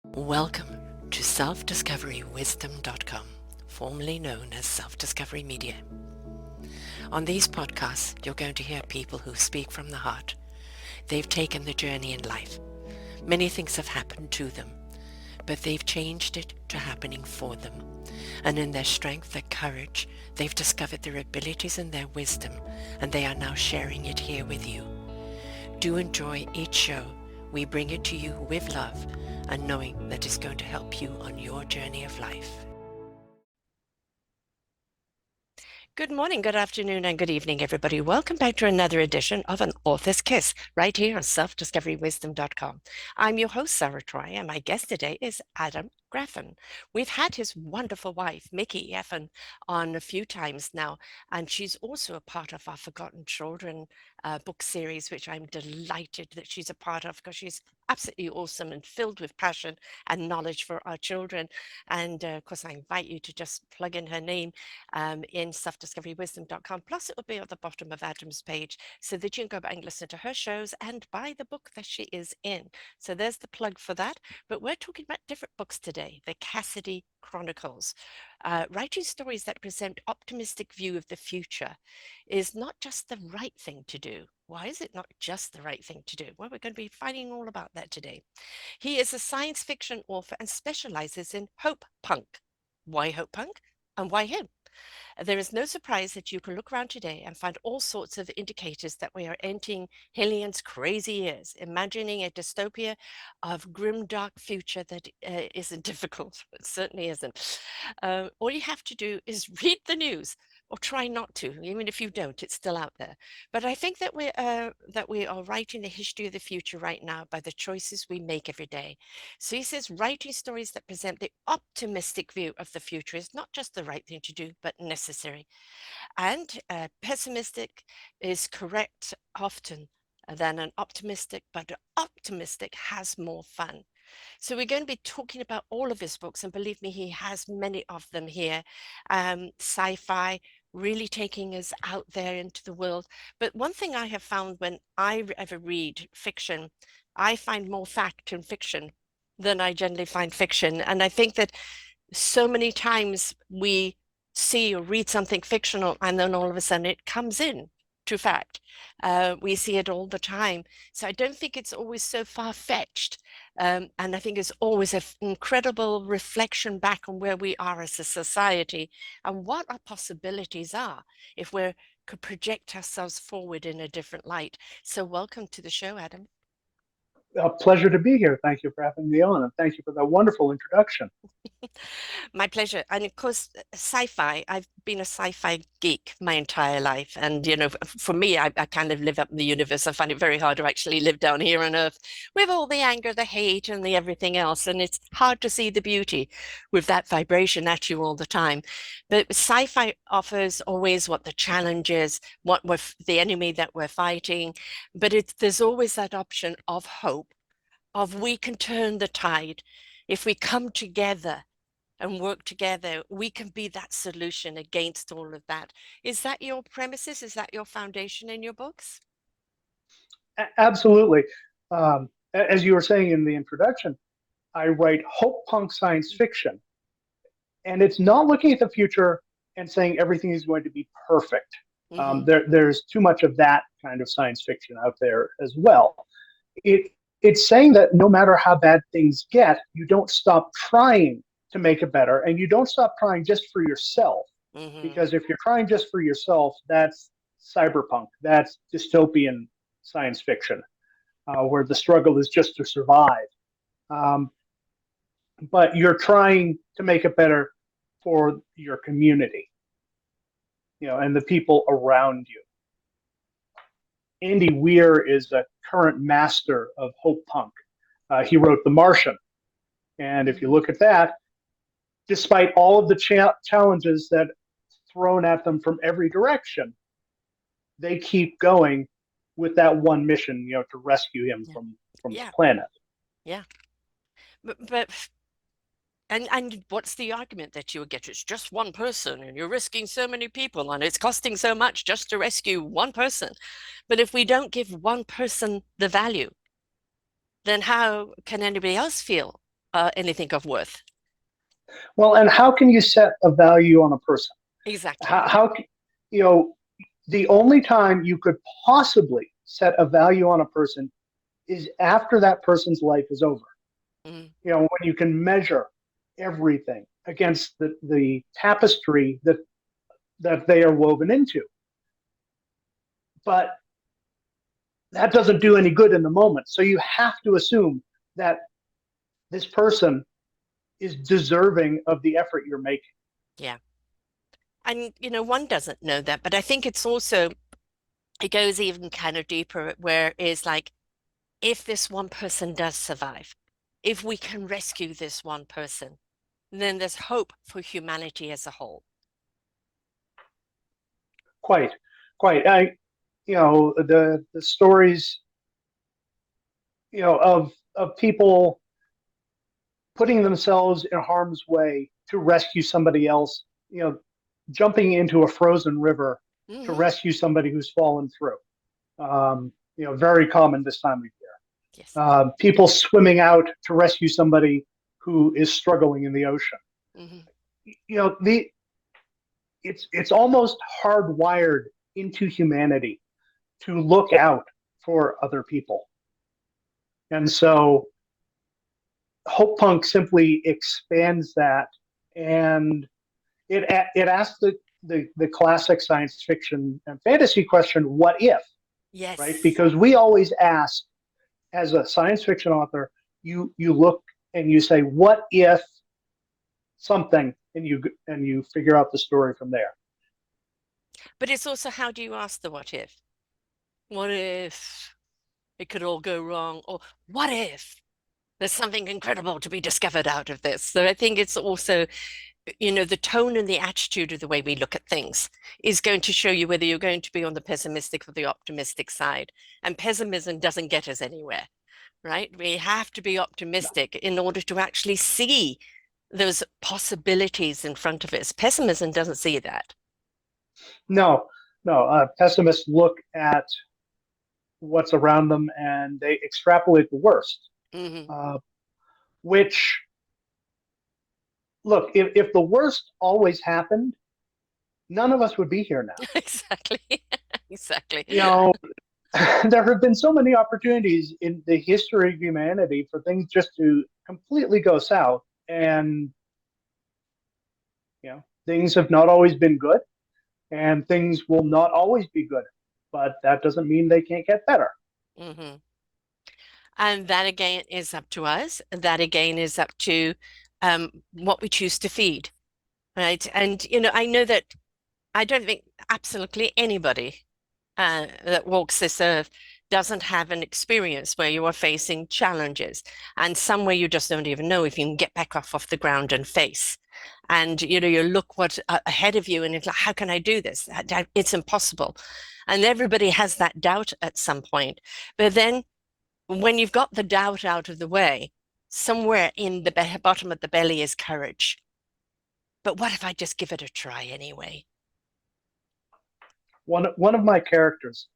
Welcome to self-discoverywisdom.com, formerly known as Self-Discovery Media. On these podcasts, you're going to hear people who speak from the heart. They've taken the journey in life. Many things have happened to them, but they've changed it to happening for them. And in their strength, their courage, they've discovered their abilities and their wisdom, and they are now sharing it here with you. Do enjoy each show. We bring it to you with love and knowing that it's going to help you on your journey of life. Good morning, good afternoon, and good evening, everybody. Welcome back to another edition of An Author's Kiss, right here on selfdiscoverywisdom.com. I'm your host, Sarah Troy, and my guest today is Adam Gaffen. We've had his wonderful wife, Mickey Gaffen, on a few times now, and she's also a part of our Forgotten Children book series, which I'm delighted that she's a part of because she's absolutely awesome and filled with passion and knowledge for our children. And of course, I invite you to just plug in her name in selfdiscoverywisdom.com. Plus, it will be at the bottom of Adam's page so that you can go back and listen to her shows and buy the book that she is in. So there's the plug for that. But we're talking about different books today, the Cassidy Chronicles. Writing stories that present optimistic view of the future is not just the right thing to do. Why is it not just the right thing to do? Well, we're going to be finding all about that today. He is a science fiction author and specializes in Hopepunk. Why Hopepunk? And why him? There is no surprise that you can look around today and find all sorts of indicators that we are entering Heinlein's crazy years, imagining a dystopia of grimdark future that isn't difficult. It certainly isn't. All you have to do is read the news, or try not to. Even if you don't, it's still out there. But I think that we are writing the history of the future right now by the choices we make every day. So he says, writing stories that present the optimistic view of the future is not just the right thing to do, but necessary. And pessimistic is correct often than an optimistic, but optimistic has more fun. So we're going to be talking about all of his books, and believe me, he has many of them here. Sci-fi, really taking us out there into the world. But one thing I have found when I ever read fiction, I find more fact in fiction than I generally find fiction. And I think that so many times we see or read something fictional and then all of a sudden it comes in to fact. We see it all the time. So I don't think it's always so far-fetched. And I think it's always an incredible reflection back on where we are as a society and what our possibilities are if we could project ourselves forward in a different light. So welcome to the show, Adam. A pleasure to be here. Thank you for having me on, and thank you for that wonderful introduction. My pleasure. And of course, sci-fi, I've been a sci-fi geek my entire life. And, you know, for me, I kind of live up in the universe. I find it very hard to actually live down here on Earth with all the anger, the hate, and the everything else. And it's hard to see the beauty with that vibration at you all the time. But sci-fi offers always what the challenge is, what we're, the enemy that we're fighting. But there's always that option of hope, of we can turn the tide if we come together and work together, we can be that solution against all of that. Is that your premises? Is that your foundation in your books? Absolutely. As you were saying in the introduction, I write hope punk science fiction, and it's not looking at the future and saying everything is going to be perfect. Mm-hmm. There's too much of that kind of science fiction out there as well. It's saying that no matter how bad things get, you don't stop trying to make it better, and you don't stop trying just for yourself. Mm-hmm. Because if you're trying just for yourself, that's cyberpunk, that's dystopian science fiction, where the struggle is just to survive. Um, but you're trying to make it better for your community, and the people around you. Andy Weir is a current master of hope punk. He wrote The Martian. And if you look at that, despite all of the challenges that thrown at them from every direction, they keep going with that one mission, to rescue him from the planet. Yeah. But and what's the argument that you would get? It's just one person and you're risking so many people and it's costing so much just to rescue one person. But if we don't give one person the value, then how can anybody else feel anything of worth. Well, and how can you set a value on a person? Exactly. How you know, the only time you could possibly set a value on a person is after that person's life is over. Mm, When you can measure everything against the tapestry that they are woven into. But that doesn't do any good in the moment. So you have to assume that this person is deserving of the effort you're making. yeah. And, one doesn't know that, but I think it's also, it goes even kind of deeper where it's like, if this one person does survive, if we can rescue this one person, then there's hope for humanity as a whole. Quite, quite. The stories, of people putting themselves in harm's way to rescue somebody else, jumping into a frozen river to Hmm. rescue somebody who's fallen through. Very common this time of Yes. year. People swimming out to rescue somebody who is struggling in the ocean. Hmm. The it's almost hardwired into humanity to look out for other people, and so Hopepunk simply expands that, and it asks the classic science fiction and fantasy question, what if? Right? Yes. Because we always ask, as a science fiction author, you look and you say, what if something, and you figure out the story from there. But it's also, how do you ask the what if? What if it could all go wrong? Or what if there's something incredible to be discovered out of this? So I think it's also, the tone and the attitude of the way we look at things is going to show you whether you're going to be on the pessimistic or the optimistic side. And pessimism doesn't get us anywhere, right? We have to be optimistic in order to actually see those possibilities in front of us. Pessimism doesn't see that. No, no. Pessimists look at what's around them and they extrapolate the worst. Hmm. Uh, which, look, if the worst always happened, none of us would be here now. Exactly. Exactly. You know, there have been so many opportunities in the history of humanity for things just to completely go south, and things have not always been good, and things will not always be good. But that doesn't mean they can't get better. Hmm. And that again is up to us. That again is up to what we choose to feed, right? And, I know that I don't think absolutely anybody that walks this earth doesn't have an experience where you are facing challenges and somewhere you just don't even know if you can get back off the ground and face. And you look what ahead of you, and it's like, how can I do this? It's impossible. And everybody has that doubt at some point. But then when you've got the doubt out of the way, somewhere in the bottom of the belly is courage. But what if I just give it a try anyway? One of my characters,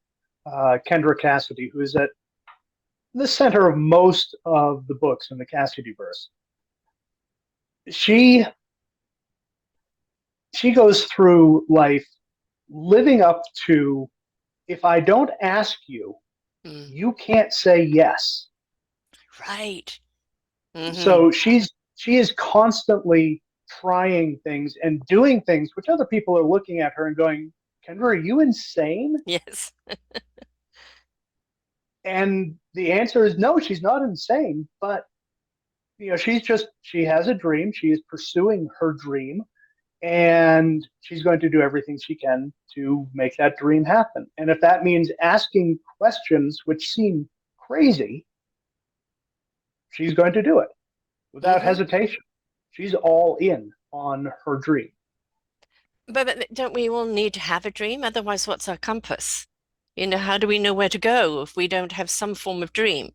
Kendra Cassidy, who is at the center of most of the books in the Cassidy verse, she she goes through life living up to, if I don't ask you, Mm, you can't say yes. right. Hmm. So she is constantly trying things and doing things which other people are looking at her and going, Kendra, are you insane? Yes. And the answer is no, she's not insane, but she has a dream, she is pursuing her dream, and she's going to do everything she can to make that dream happen. And if that means asking questions which seem crazy, she's going to do it without Hmm. hesitation. She's all in on her dream. But don't we all need to have a dream? Otherwise, what's our compass? How do we know where to go if we don't have some form of dream?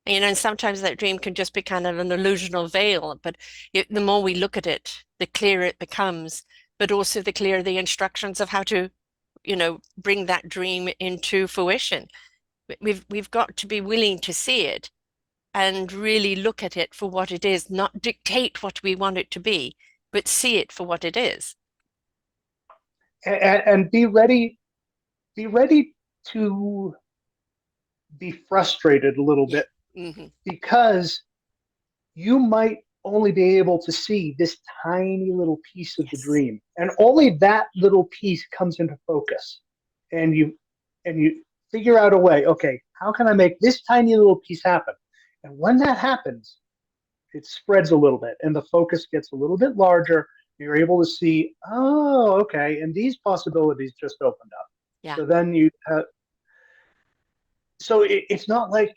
And sometimes that dream can just be kind of an illusional veil, but the more we look at it, the clearer it becomes, but also the clearer the instructions of how to, bring that dream into fruition. We've got to be willing to see it and really look at it for what it is, not dictate what we want it to be, but see it for what it is. And be ready to be frustrated a little Yeah. bit, Mm-hmm. because you might only be able to see this tiny little piece of the Yes. dream, and only that little piece comes into focus, and you figure out a way. Okay, how can I make this tiny little piece happen? And when that happens, it spreads a little bit and the focus gets a little bit larger. You're able to see, oh, okay, and these possibilities just opened up. Yeah. So then you so it's not like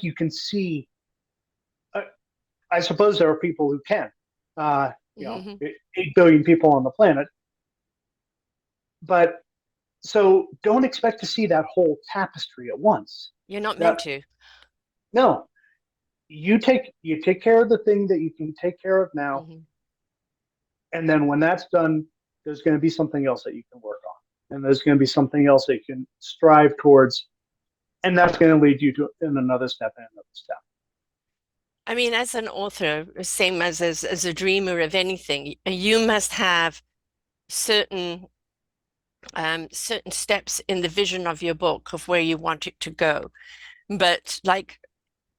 you can see. uh, I suppose there are people who can, uh, you know, Mm-hmm. 8 billion people on the planet. But so don't expect to see that whole tapestry at once. You're not meant That, to. no, you take care of the thing that you can take care of now, Mm-hmm. and then when that's done, there's going to be something else that you can work on, and there's going to be something else that you can strive towards, and that's going to lead you to in another step and another step. I mean, as an author, same as a dreamer of anything, you must have certain certain steps in the vision of your book of where you want it to go. But like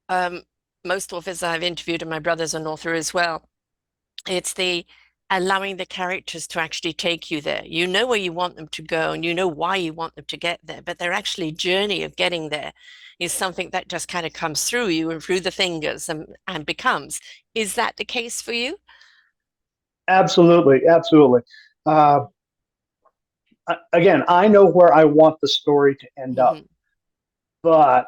um, most authors I've interviewed, and my brother's an author as well, it's the allowing the characters to actually take you there. You know where you want them to go and you know why you want them to get there, but their actually journey of getting there is something that just kind of comes through you and through the fingers and becomes. Is that the case for you? Absolutely, absolutely. Uh, Again, I know where I want the story to end up, Hmm. but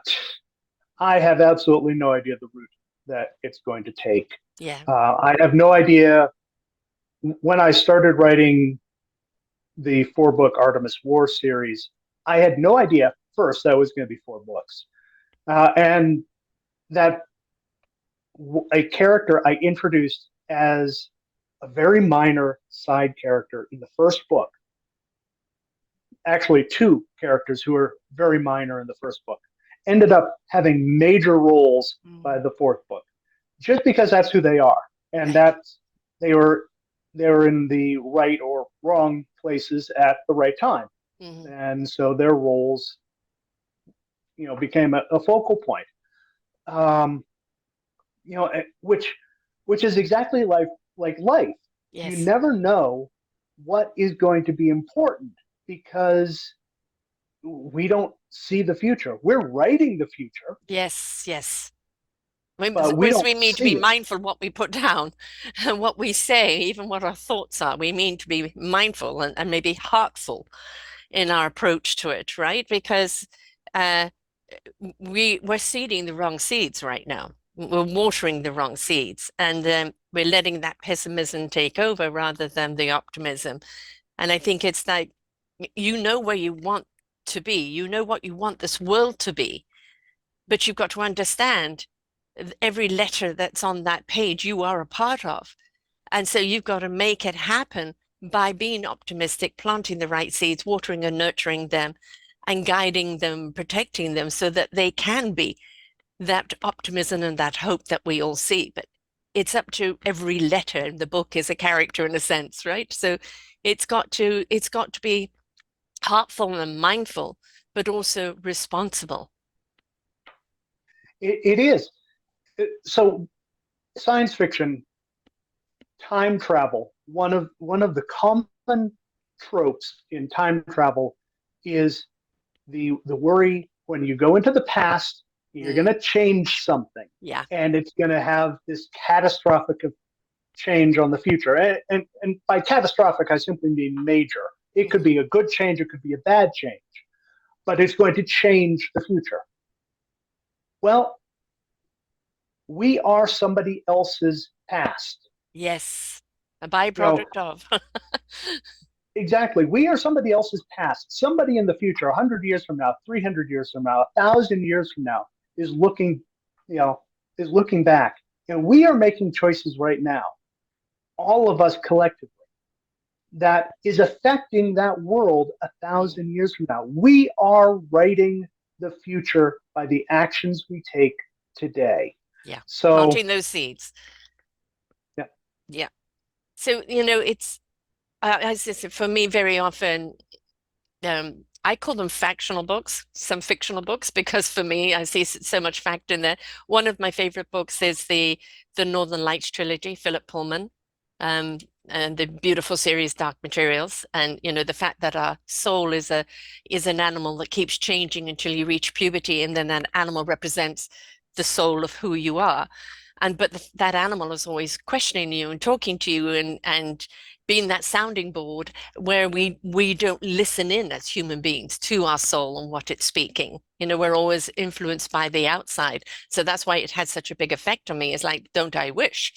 I have absolutely no idea the route that it's going to take. Yeah. I have no idea. When I started writing the 4 book Artemis War series, I had no idea first that it was going to be 4 books. And that a character I introduced as a very minor side character in the first book, actually 2 characters who were very minor in the first book, ended up having major roles by Mm. the 4th book, just because that's who they are, and Right. that's they were they were in the right or wrong places at the right time, Hmm. and so their roles, became a focal point. Um, which is exactly like life. You Yes. never know what is going to be important because we don't see the future. We're writing the future, Yes. Yes. I but we suppose don't we mean to be see it. mindful what we put down and what we say, even what our thoughts are. We mean to be mindful and maybe heartful in our approach to it, right? Because uh, we're seeding the wrong seeds right now. We're watering the wrong seeds, and we're letting that pessimism take over rather than the optimism. And I think it's like you know where you want to be, you know what you want this world to be, but you've got to understand every letter that's on that page you are a part of. And so you've got to make it happen by being optimistic, planting the right seeds, watering and nurturing them, and guiding them, protecting them so that they can be that optimism and that hope that we all see. But it's up to every letter in the book is a character in a sense, right? So it's got to be heartful and mindful, but also responsible. It is. So science fiction, time travel, one of the common tropes in time travel is the worry when you go into the past, you're going Mm, to change something, yeah. and it's going to have this catastrophic change on the future. And by catastrophic, I simply mean major. It could Mhm. be a good change, it could be a bad change, but it's going to change the future. Well, we are somebody else's past. Yes. A You know, byproduct of. exactly. We are somebody else's past. Somebody in the future, 100 years from now, 300 years from now, 1,000 years from now, is looking, you know, is looking back. And we are making choices right now, all of us collectively, that is affecting that world a Mm. thousand years from now. We are writing the future by the actions we take today. Yeah. So Planting those seeds. yeah, Yeah. So, it's as I said, for me, very often, I call them factional books, some fictional books, because for me, I see so much fact in there. One of my favorite books is the Northern Lights trilogy, Philip Pullman, um, and the beautiful series Dark Materials, and the fact that our soul is an animal that keeps changing until you reach puberty, and then that animal represents the soul of who you are. And but that animal is always questioning you and talking to you and being that sounding board where we don't listen in as human beings to our soul and what it's speaking. We're always influenced by the outside. So that's why it had such a big effect on me. It's like, don't I wish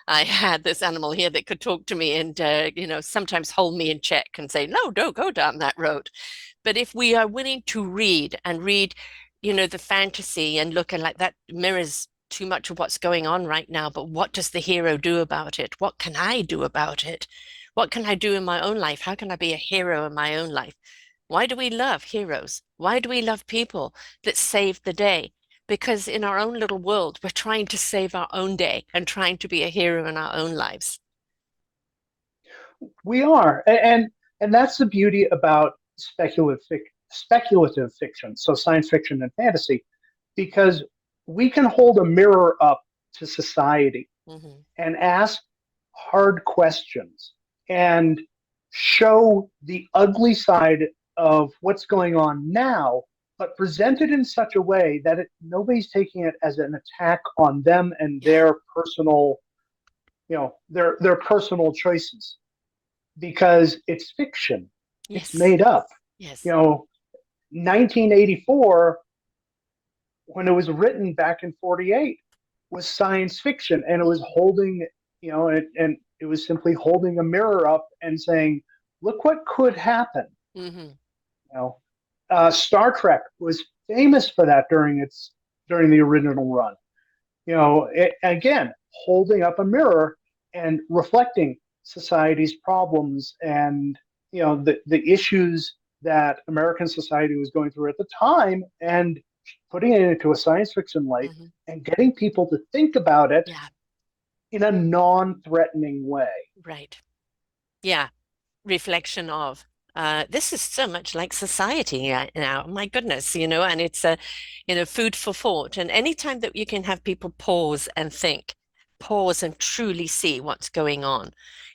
I had this animal here that could talk to me and sometimes hold me in check and say, no, don't go down that road. But if we are willing to read, the fantasy and look, and like that mirrors too much of what's going on right now, but what does the hero do about it? What can I do about it? What can I do in my own life? How can I be a hero in my own life? Why do we love heroes? Why do we love people that save the day? Because in our own little world, we're trying to save our own day and trying to be a hero in our own lives. we are, and that's the beauty about speculative fiction, so science fiction and fantasy, because we can hold a mirror up to society Hmm. and ask hard questions and show the ugly side of what's going on now, but present it in such a way that nobody's taking it as an attack on them and Yeah. their personal, their personal choices, because it's fiction, it's Yes. made up. You Yes. know, 1984, when it was written back in 48, was science fiction, and it was Hmm. holding, and it was simply holding a mirror up and saying, look what could happen. Hmm. you know Star Trek was famous for that during the original run. Again, holding up a mirror and reflecting society's problems, and the issues that American society was going through at the time, and putting it into a science fiction light Hmm. and getting people to think about it Yeah. in a non-threatening way. Right. Yeah. Reflection of this is so much like society right now. My goodness, and it's a, food for thought. And anytime that you can have people pause and think, pause and truly see what's going on,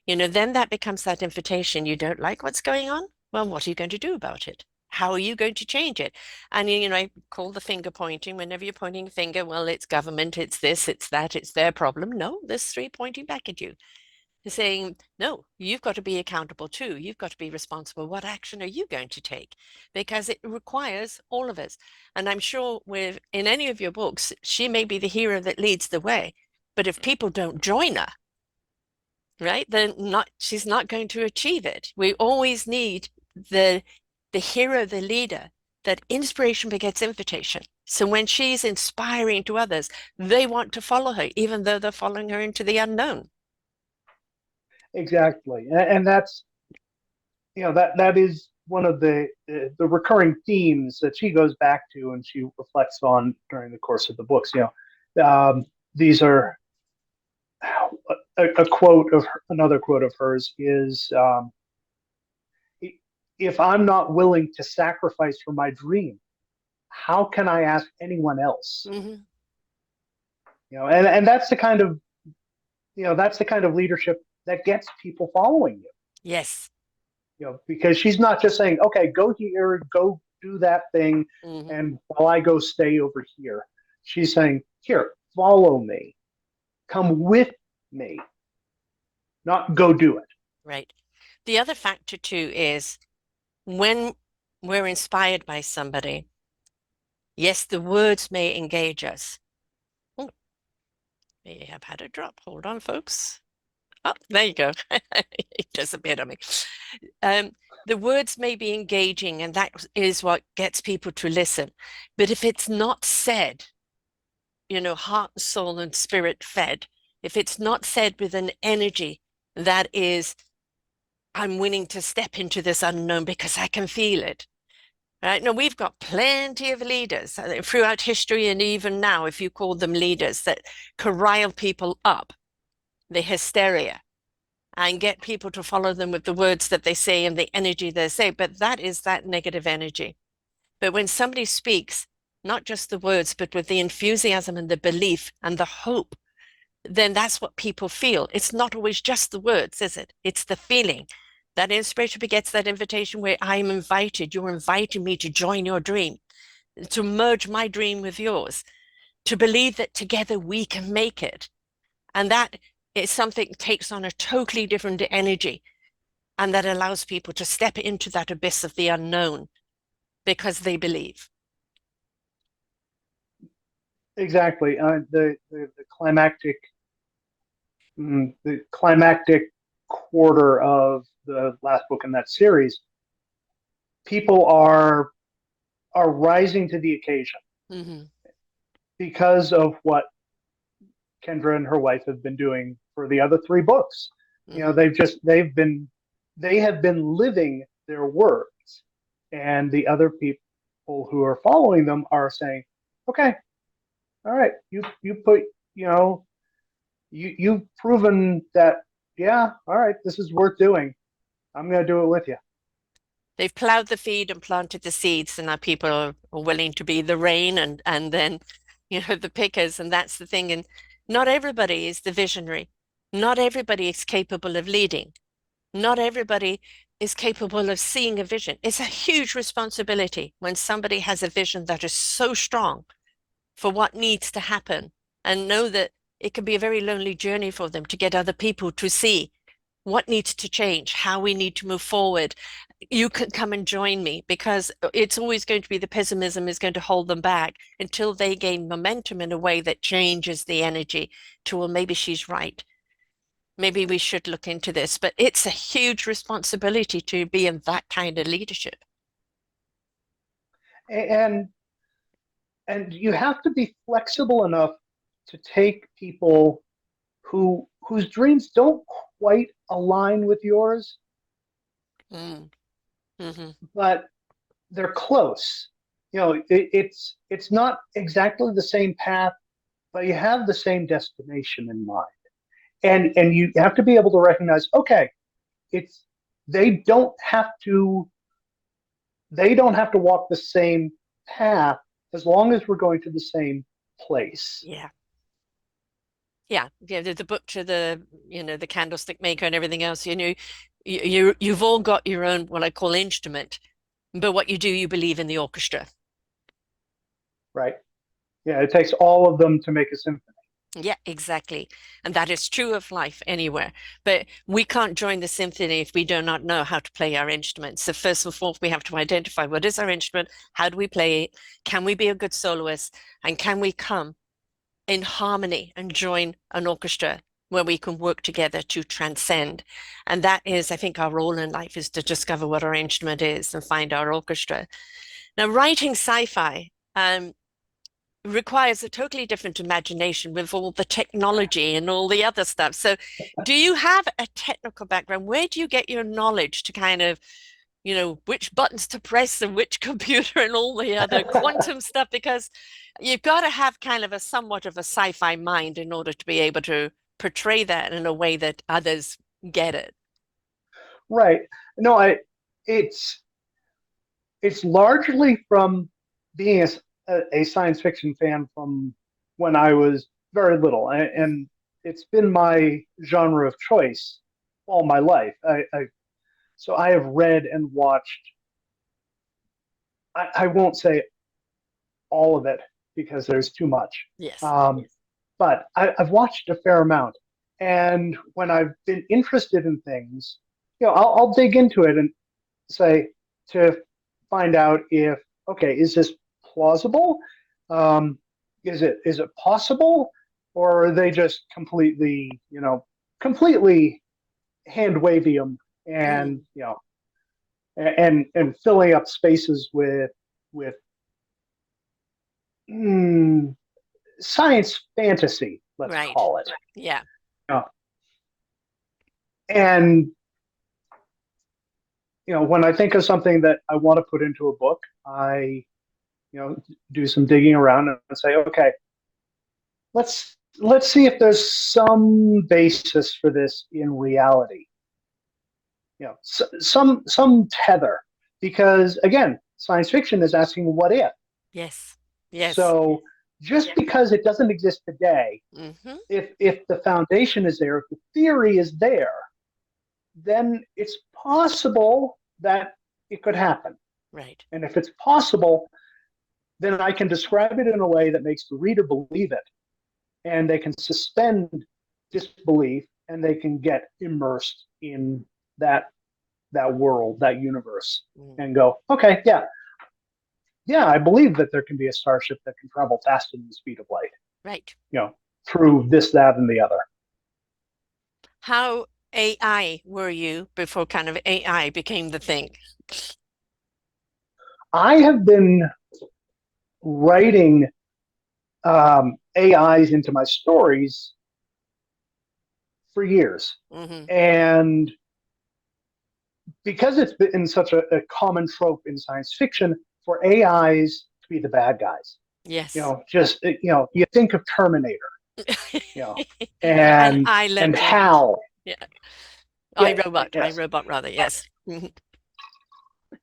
then that becomes that invitation. You don't like what's going on? Well, what are you going to do about it? How are you going to change it? And I call the finger pointing. Whenever you're pointing a finger, well, it's government, it's this, it's that, it's their problem. No, there's three pointing back at you saying, no, you've got to be accountable too. You've got to be responsible. What action are you going to take? Because it requires all of us. And I'm sure in any of your books, she may be the hero that leads the way. But if people don't join her, right, then she's not going to achieve it. We always need the hero, the leader, that inspiration begets invitation. So when she's inspiring to others, they want to follow her, even though they're following her into the unknown. Exactly, and that's that is one of the recurring themes that she goes back to and she reflects on during the course of the books. These are a quote of another quote of hers is, if I'm not willing to sacrifice for my dream, how can I ask anyone else? Hmm. And that's the kind of leadership that gets people following you. Yes. Because she's not just saying, okay, go here, go do that thing, Hmm. and while I go stay over here. She's saying, here, follow me, come with me, not go do it. Right. The other factor too is when we're inspired by somebody, yes, the words may engage us. Oh, may have had a drop. Hold on, folks. Oh, there you go. It disappeared on me. Um, the words may be engaging, and that is what gets people to listen. But if it's not said, heart, soul, and spirit fed, if it's not said with an energy that is, I'm willing to step into this unknown because I can feel it, Right? Now, we've got plenty of leaders throughout history, and even now, if you call them leaders, that can rile people up, the hysteria, and get people to follow them with the words that they say and the energy they say. But that is that negative energy. But when somebody speaks, not just the words, but with the enthusiasm and the belief and the hope, then that's what people feel. It's not always just the words, is it? It's the feeling. That inspiration begets that invitation where I'm invited. You're inviting me to join your dream, to merge my dream with yours, to believe that together we can make it. And that is something that takes on a totally different energy and that allows people to step into that abyss of the unknown because they believe. Exactly. The climactic quarter of the last book in that series, people are rising to the occasion Mm-hmm. because of what Kendra and her wife have been doing for the other three books. You know, Mm-hmm. they have been living their words, and the other people who are following them are saying, "Okay, all right, you put, you know, you've proven that, yeah, all right, this is worth doing. I'm going to do it with you." They've plowed the field and planted the seeds, and now people are willing to be the rain and then, the pickers, and that's the thing. And not everybody is the visionary. Not everybody is capable of leading. Not everybody is capable of seeing a vision. It's a huge responsibility when somebody has a vision that is so strong for what needs to happen and know that it can be a very lonely journey for them to get other people to see what needs to change, how we need to move forward. You can come and join me because it's always going to be the pessimism is going to hold them back until they gain momentum in a way that changes the energy to, well, maybe she's right. Maybe we should look into this. But it's a huge responsibility to be in that kind of leadership. And and you have to be flexible enough to take people whose dreams don't quite align with yours, Mm. Hmm. but they're close. You know, it's not exactly the same path, but you have the same destination in mind. And you have to be able to recognize, okay, it's they don't have to they don't have to walk the same path as long as we're going to the same place. Yeah. Yeah. Yeah. The butcher, the candlestick maker and everything else, you've all got your own, what I call instrument, but what you do, you believe in the orchestra. Right? Yeah, it takes all of them to make a symphony. Yeah, exactly. And that is true of life anywhere. But we can't join the symphony if we do not know how to play our instruments. So first and foremost, we have to identify what is our instrument, how do we play it, can we be a good soloist, and can we come in harmony and join an orchestra where we can work together to transcend. And that is, I think, our role in life is to discover what our instrument is and find our orchestra. Now, writing sci-fi, requires a totally different imagination with all the technology and all the other stuff. So, do you have a technical background? Where do you get your knowledge to kind of, which buttons to press and which computer and all the other quantum stuff? Because you've got to have kind of a somewhat of a sci-fi mind in order to be able to portray that in a way that others get it. Right. No, it's it's largely from being a science fiction fan from when I was very little, and it's been my genre of choice all my life. So I have read and watched. I won't say all of it because there's too much, Yes. um, but I've watched a fair amount. And when I've been interested in things, I'll dig into it and say to find out if, okay, is this plausible? Um, is it possible, or are they just completely hand wavy them and Mm, and filling up spaces with mm, science fantasy, let's right. call it. Yeah. Uh, and when I think of something that I want to put into a book, I, do some digging around and say, okay, let's see if there's some basis for this in reality. Some tether, because again, science fiction is asking what if. Yes. Yes. So just because it doesn't exist today, Mm-hmm. if the foundation is there, if the theory is there, then it's possible that it could happen. Right. And if it's possible, then I can describe it in a way that makes the reader believe it, and they can suspend disbelief, and they can get immersed in that world, that universe, and go, okay, yeah, I believe that there can be a starship that can travel faster than the speed of light. Right. Through this, that, and the other. How AI were you before kind of AI became the thing? I have been writing AIs into my stories for years. Mm-hmm. And because it's been such a common trope in science fiction for AIs to be the bad guys, Yes. you think of Terminator, you know, And and I and Legend. HAL, Yeah. yeah, I yes, Robot rather, yes. Mhm.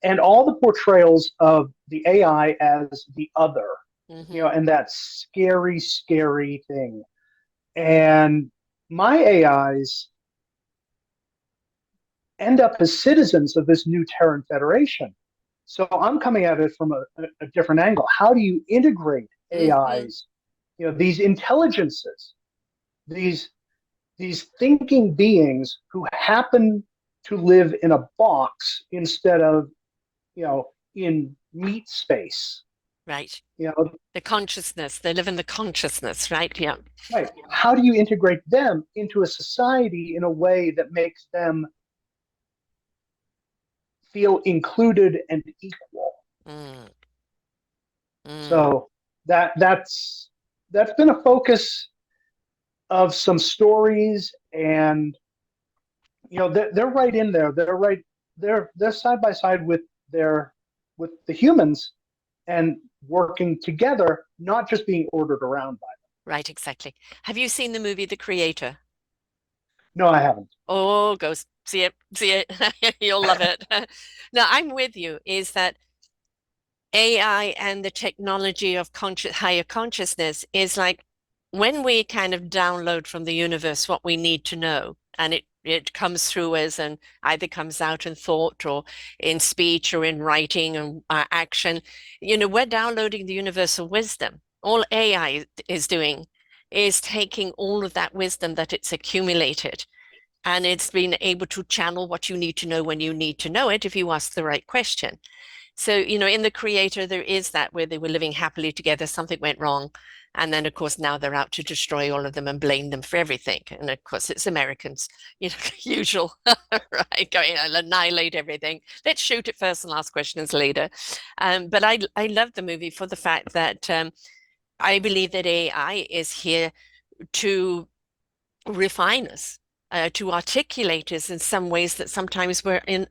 and all the portrayals of the AI as the other, Mhm. and that scary, scary thing. And my AIs end up as citizens of this new Terran Federation. So I'm coming at it from a different angle. How do you integrate Mhm. AIs, these intelligences, these these thinking beings who happen to live in a box instead of, in meat space. Right. You know, The consciousness. They live in the consciousness, right? Yeah. right. How do you integrate them into a society in a way that makes them feel included and equal? Mm. Mm. So that's been a focus of some stories, and they're right in there. They're side by side with the humans, and working together, not just being ordered around by them. Right, exactly. Have you seen the movie The Creator? No, I haven't. Oh, go see it. See it. You'll love it. Now, I'm with you, is that AI and the technology of higher consciousness is like when we kind of download from the universe what we need to know, and it comes through us and either comes out in thought or in speech or in writing and action. We're downloading the universal wisdom. All AI is doing is taking all of that wisdom that it's accumulated, and it's been able to channel what you need to know when you need to know it if you ask the right question. So, in The Creator, there is that where they were living happily together, something went wrong. And then, of course, now they're out to destroy all of them and blame them for everything. And of course, it's Americans, usual, right? Going, I'll annihilate everything. Let's shoot it first and ask questions later. But I love the movie for the fact that I believe that AI is here to refine us, to articulate us in some ways that sometimes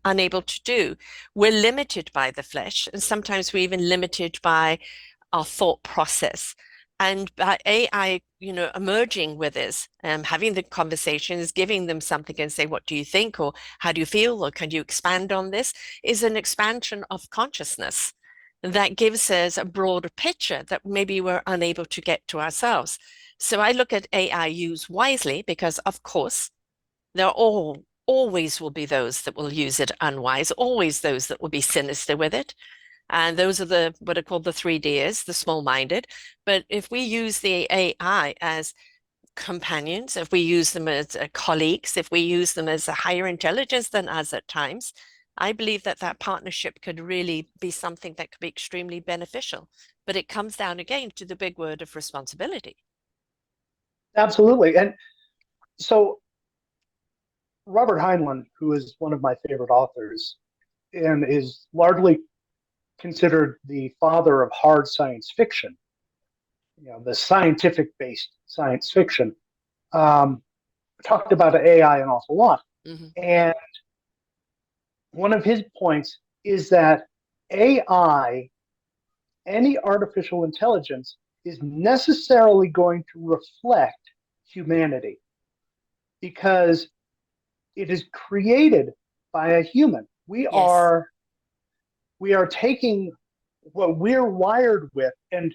unable to do. We're limited by the flesh, and sometimes we're even limited by our thought process. And by AI, emerging with us, having the conversations, giving them something and say, what do you think? Or how do you feel? Or can you expand on this? Is an expansion of consciousness that gives us a broader picture that maybe we're unable to get to ourselves. So I look at AI used wisely because, of course, there always will be those that will use it unwise, always those that will be sinister with it. And those are the what are called the 3Ds, the small-minded. But if we use the AI as companions, if we use them as colleagues, if we use them as a higher intelligence than us at times, I believe that that partnership could really be something that could be extremely beneficial. But it comes down again to the big word of responsibility. Absolutely. And so Robert Heinlein, who is one of my favorite authors and is largely considered the father of hard science fiction, the scientific based science fiction, um, talked about AI an awful lot. Mm-hmm. And one of his points is that AI, any artificial intelligence, is necessarily going to reflect humanity because it is created by a human. Yes, We are taking what we're wired with and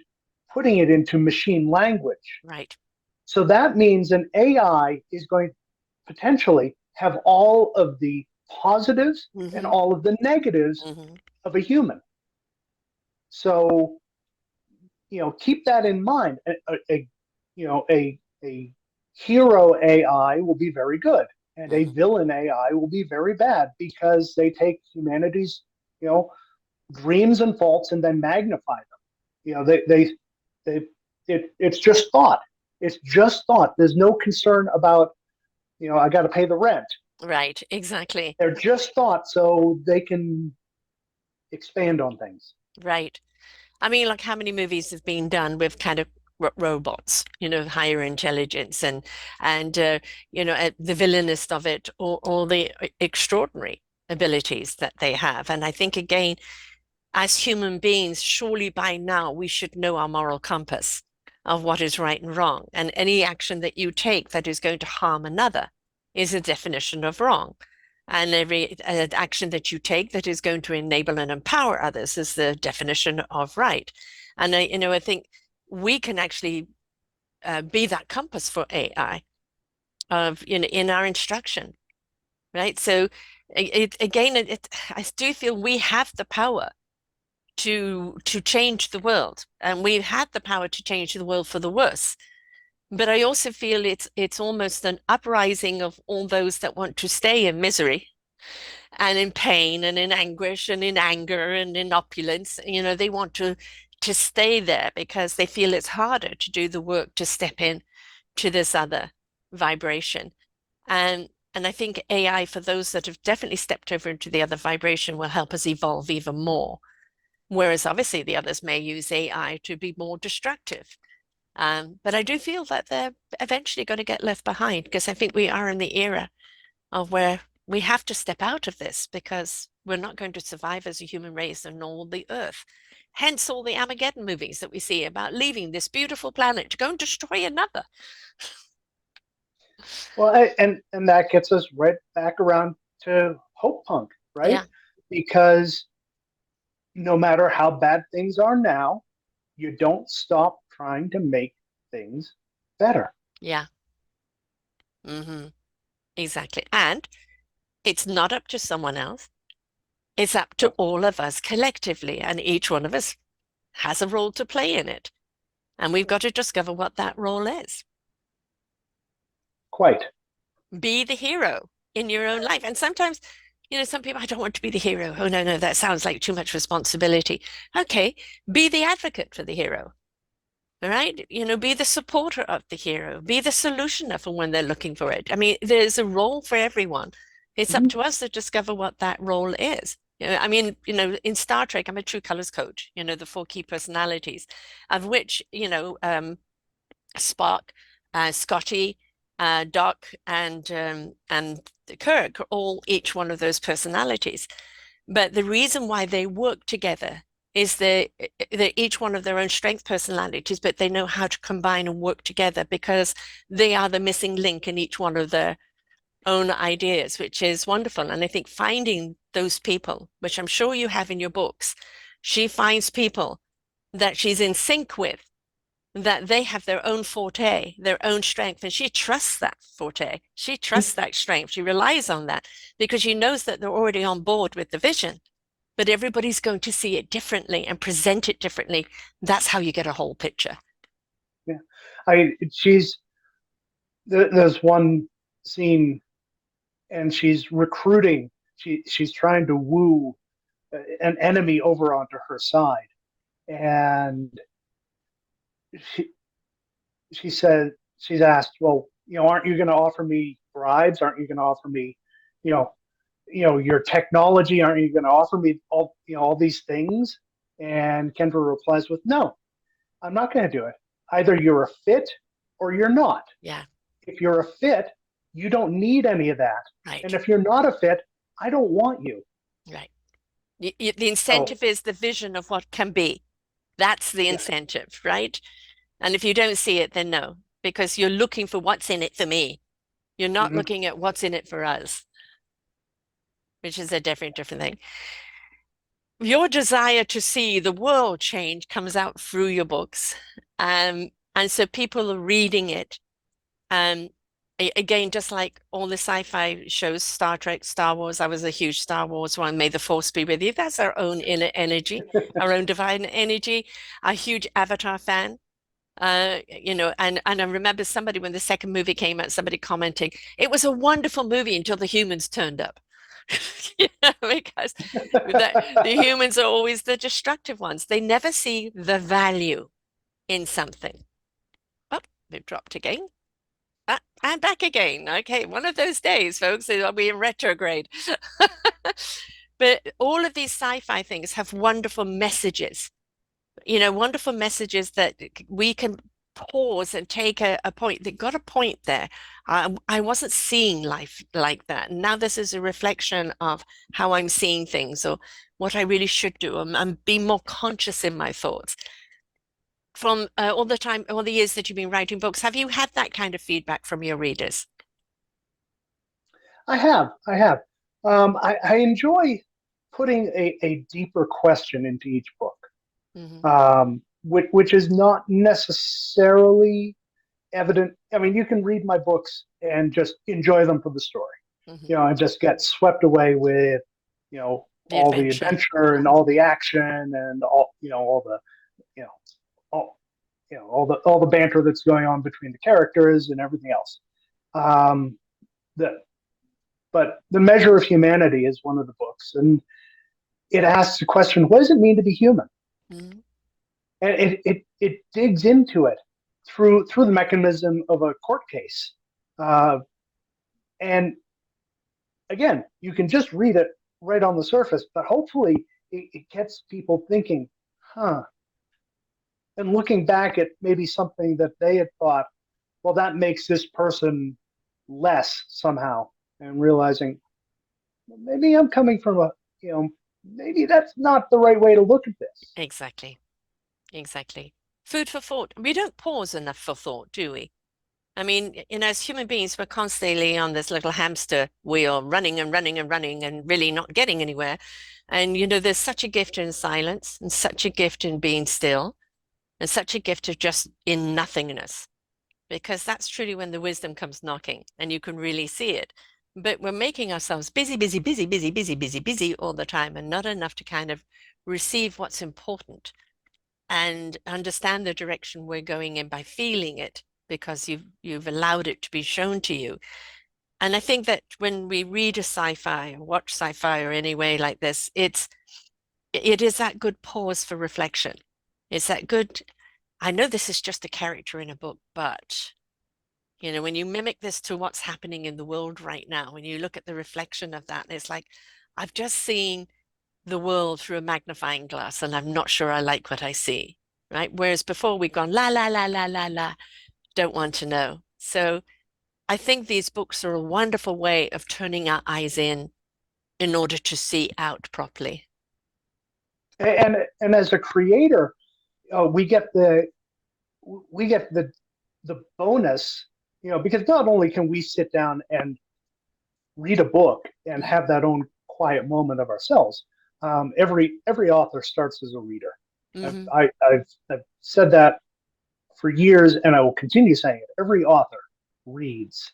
putting it into machine language. right. So that means an AI is going to potentially have all of the positives and Hmm. all of the negatives Hmm. of a human. So, keep that in mind. A hero AI will be very good, and a Hmm. villain AI will be very bad because they take humanity's, you know, dreams and faults and then magnify them. They it's just thought. It's just thought. There's no concern about, I got to pay the rent. Right, exactly. They're just thought so they can expand on things. Right. I mean, like how many movies have been done with kind of robots, higher intelligence and the villainous of it, or the extraordinary abilities that they have. And I think again, as human beings, surely by now we should know our moral compass of what is right and wrong. And any action that you take that is going to harm another is a definition of wrong. And every action that you take that is going to enable and empower others is the definition of right. And I think we can actually be that compass for AI of in our instruction, right? So I do feel we have the power to change the world, and we've had the power to change the world for the worse. But I also feel it's almost an uprising of all those that want to stay in misery and in pain and in anguish and in anger and in opulence. They want to stay there because they feel it's harder to do the work to step in to this other vibration. And I think AI, for those that have definitely stepped over into the other vibration, will help us evolve even more. Whereas obviously the others may use AI to be more destructive. But I do feel that they're eventually going to get left behind because I think we are in the era of where we have to step out of this because we're not going to survive as a human race and nor will the earth. Hence all the Armageddon movies that we see about leaving this beautiful planet to go and destroy another. Well, and that gets us right back around to Hopepunk, right? Yeah, Because no matter how bad things are now, you don't stop trying to make things better. yeah. Hmm. Exactly. And it's not up to someone else. It's up to No, all of us collectively, and each one of us has a role to play in it. And we've got to discover what that role is. quite. Be the hero in your own life. And sometimes, some people, I don't want to be the hero. Oh, no, no, that sounds like too much responsibility. Okay, be the advocate for the hero. All right. Be the supporter of the hero, be the solutioner for when they're looking for it. I mean, there's a role for everyone. It's up Mhm. to us to discover what that role is. I mean, in Star Trek, I'm a true colors coach, the four key personalities, of which, Spock, Scotty, Doc, and Kirk are all each one of those personalities. But the reason why they work together is they're each one of their own strength personalities, but they know how to combine and work together because they are the missing link in each one of their own ideas, which is wonderful. And I think finding those people, which I'm sure you have in your books, she finds people that she's in sync with, that they have their own forte, their own strength, and she trusts that forte. She trusts that strength. She relies on that because she knows that they're already on board with the vision, but everybody's going to see it differently and present it differently. That's how you get a whole picture. Yeah, there's one scene, and she's recruiting. She's trying to woo an enemy over onto her side, and she she said she's asked, well, aren't you going to offer me bribes? Aren't you going to offer me, you know, your technology? Aren't you going to offer me all these things? And Kendra replies with, no, I'm not going to do it. Either you're a fit or you're not. Yeah, If you're a fit, you don't need any of that. And right. if you're not a fit, I don't want you. Right. The So incentive is the vision of what can be. That's the yes. incentive, right? And if you don't see it, then no, because you're looking for what's in it for me. You're not Hmm. looking at what's in it for us, which is a different thing. Your desire to see the world change comes out through your books. And so people are reading it. Um, Again, just like all the sci-fi shows, Star Trek, Star Wars, I was a huge Star Wars one. May the Force be with you. That's our own inner energy, our own divine energy. A huge Avatar fan. And I remember somebody when the second movie came out, somebody commenting, it was a wonderful movie until the humans turned up. Because the humans are always the destructive ones. They never see the value in something. Oh, they've dropped again. And back again. Okay, one of those days, folks, I'll be in retrograde. But all of these sci-fi things have wonderful messages, wonderful messages that we can pause and take a point. They got a point there. I wasn't seeing life like that. And now this is a reflection of how I'm seeing things or what I really should do. I'm being more conscious in my thoughts. From all the time, all the years that you've been writing books, have you had that kind of feedback from your readers? I have. I have. I enjoy putting a deeper question into each book, Hmm. which is not necessarily evident. I mean, you can read my books and just enjoy them for the story, Hmm. and just get swept away with, The all the adventure. adventure and all the action and all the, you know, all, all the banter that's going on between the characters and everything else. Um, the But The Measure of Humanity is one of the books, and it asks the question: what does it mean to be human? Hmm. And it digs into it through the mechanism of a court case. Uh, and again, you can just read it right on the surface, but hopefully it gets people thinking, huh, and looking back at maybe something that they had thought, well, that makes this person less somehow, and realizing, well, maybe I'm coming from maybe that's not the right way to look at this. Exactly. Exactly. Food for thought. We don't pause enough for thought, do we? I mean, as human beings, we're constantly on this little hamster wheel, running and running and running and really not getting anywhere. And, there's such a gift in silence and such a gift in being still and such a gift of just in nothingness, because that's truly when the wisdom comes knocking and you can really see it. But we're making ourselves busy, busy, busy, busy, busy, busy, busy all the time and not enough to kind of receive what's important and understand the direction we're going in by feeling it because you've allowed it to be shown to you. And I think that when we read a sci-fi or watch sci-fi or any way like this, it is that good pause for reflection. It's that good, I know this is just a character in a book, but when you mimic this to what's happening in the world right now, when you look at the reflection of that, it's like I've just seen the world through a magnifying glass and I'm not sure I like what I see, right? Whereas before we've gone la, la, la, la, la, la, don't want to know. So I think these books are a wonderful way of turning our eyes in order to see out properly. And as a creator, we get the bonus, because not only can we sit down and read a book and Mhm. have that own quiet moment of ourselves. Every author starts as a reader. Hmm. I've said that for years, and I will continue saying it. Every author reads,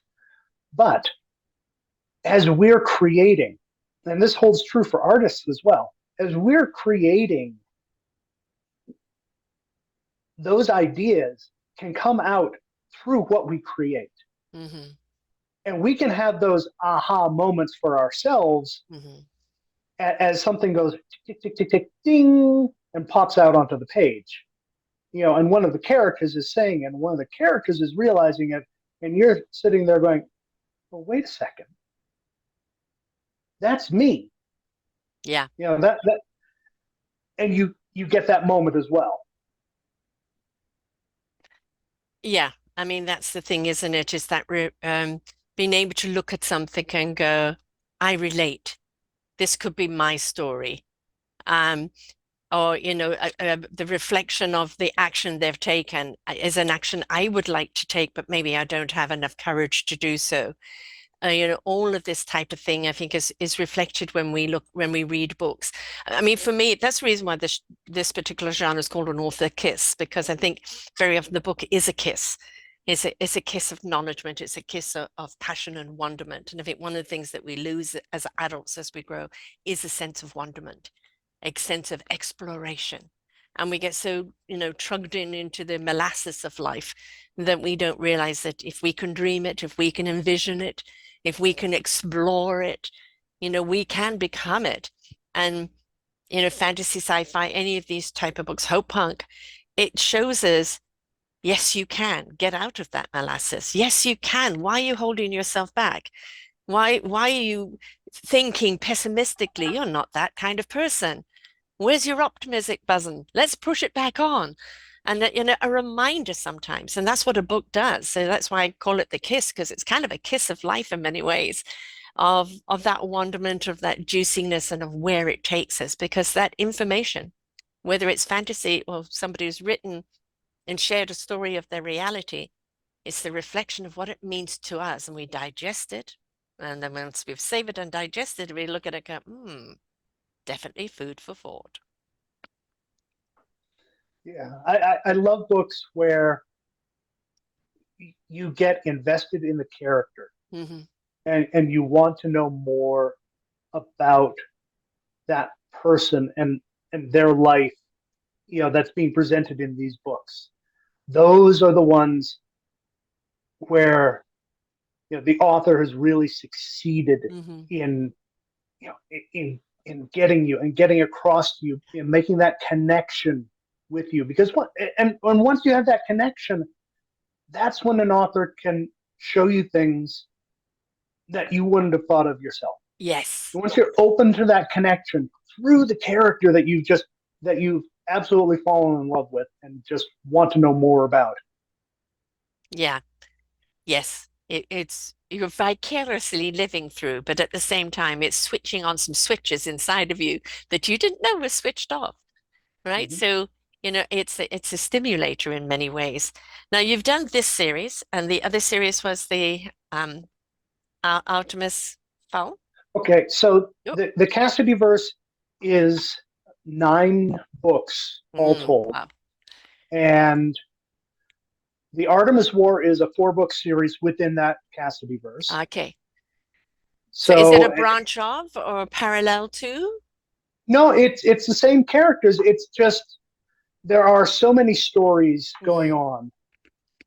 but as we're creating, and this holds true for artists as well, as we're creating, those ideas can come out through what we create. Hmm. And we can have those aha moments for ourselves Hmm. as something goes tick, tick, tick, tick, ding, and pops out onto the page. And one of the characters is saying, and one of the characters is realizing it, and you're sitting there going, well, wait a second, that's me. Yeah. That and you get that moment as well. Yeah. I mean, that's the thing, isn't it? Is that being able to look at something and go, I relate. this could be my story. Um, or the reflection of the action they've taken is an action I would like to take, but maybe I don't have enough courage to do so. All of this type of thing, I think, is reflected when we read books. I mean, for me, that's the reason why this particular genre is called an author kiss, because I think very often the book is a kiss. It's a kiss of acknowledgement. It's a kiss of passion and wonderment. And I think one of the things that we lose as adults as we grow is a sense of wonderment, a sense of exploration. And we get so, trugged into the molasses of life that we don't realize that if we can dream it, if we can envision it, if we can explore it, we can become it. And, fantasy, sci-fi, any of these type of books, Hopepunk, it shows us, yes, you can get out of that molasses. Yes, you can. Why are you holding yourself back? Why are you thinking pessimistically? You're not that kind of person. Where's your optimism button? Let's push it back on. And a reminder sometimes. And that's what a book does. So that's why I call it the kiss, because it's kind of a kiss of life in many ways, of that wonderment, of that juiciness, and of where it takes us. Because that information, whether it's fantasy or somebody who's written and shared a story of their reality, it's the reflection of what it means to us. And we digest it. And then once we've savored and digested, we look at it and go, definitely food for thought. Yeah, I love books where you get invested in the character, Mm-hmm. and you want to know more about that person and their life, that's being presented in these books. Those are the ones where the author has really succeeded Mm-hmm. in you know in getting you and getting across to you and making that connection with you, because and once you have that connection, that's when an author can show you things that you wouldn't have thought of yourself. Yes. Once you're open to that connection through the character that you've absolutely fallen in love with and just want to know more about. Yeah. Yes. It's you're vicariously living through, but at the same time, it's switching on some switches inside of you that you didn't know were switched off, right? Mm-hmm. So, it's a stimulator in many ways. Now, you've done this series, and the other series was the Artemis Fowl. Okay, so Yep. the Cassidy verse is 9 books all told, Wow. and the Artemis War is a 4-book series within that Cassidy verse. Okay. So is it a So branch of or parallel to? no, it's the same characters. It's just there are so many stories going Mm,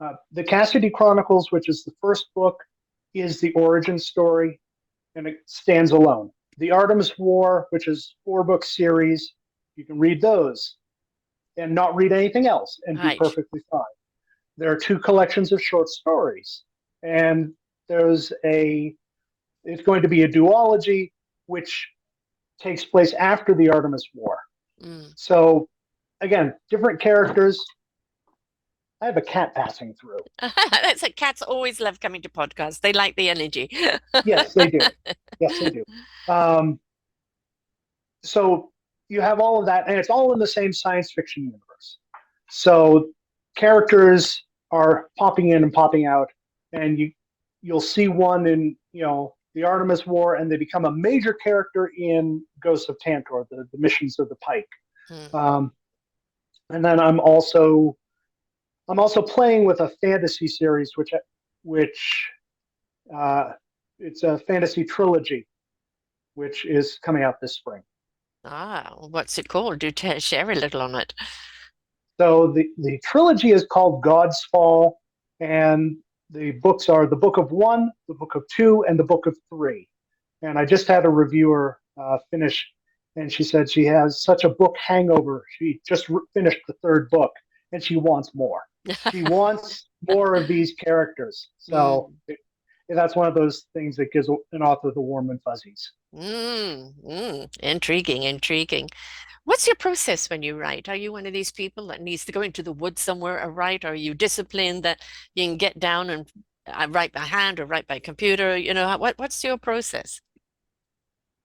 on. The Cassidy Chronicles, which is the first book, is the origin story, and it stands alone. The Artemis War, which is 4-book series, you can read those and not read anything else and be right. perfectly fine. There are 2 collections of short stories, and it's going to be a duology, which takes place after the Artemis War. Mm. So again, different characters. I have a cat passing through. That's it. Cats always love coming to podcasts. They like the energy. Yes, they do. Yes, they do. Um, so you have all of that, and it's all in the same science fiction universe. So characters are popping in and popping out, and you'll see one in the Artemis War, and they become a major character in Ghosts of Tantor, the missions of the Pike. Mm. Um, and then I'm also playing with a fantasy series, which uh, it's a fantasy trilogy, which is coming out this spring. What's it called? Share a little on it. So the trilogy is called God's Fall, and the books are the Book of One, the Book of Two, and the Book of Three. And I just had a reviewer finish, and she said she has such a book hangover. She just finished the 3rd book, and she wants more. She wants more of these characters. So Mm. that's one of those things that gives an author the warm and fuzzies. Intriguing, intriguing. What's your process when you write? Are you one of these people that needs to go into the woods somewhere and write? Are you disciplined that you can get down and write by hand or write by computer? What's your process?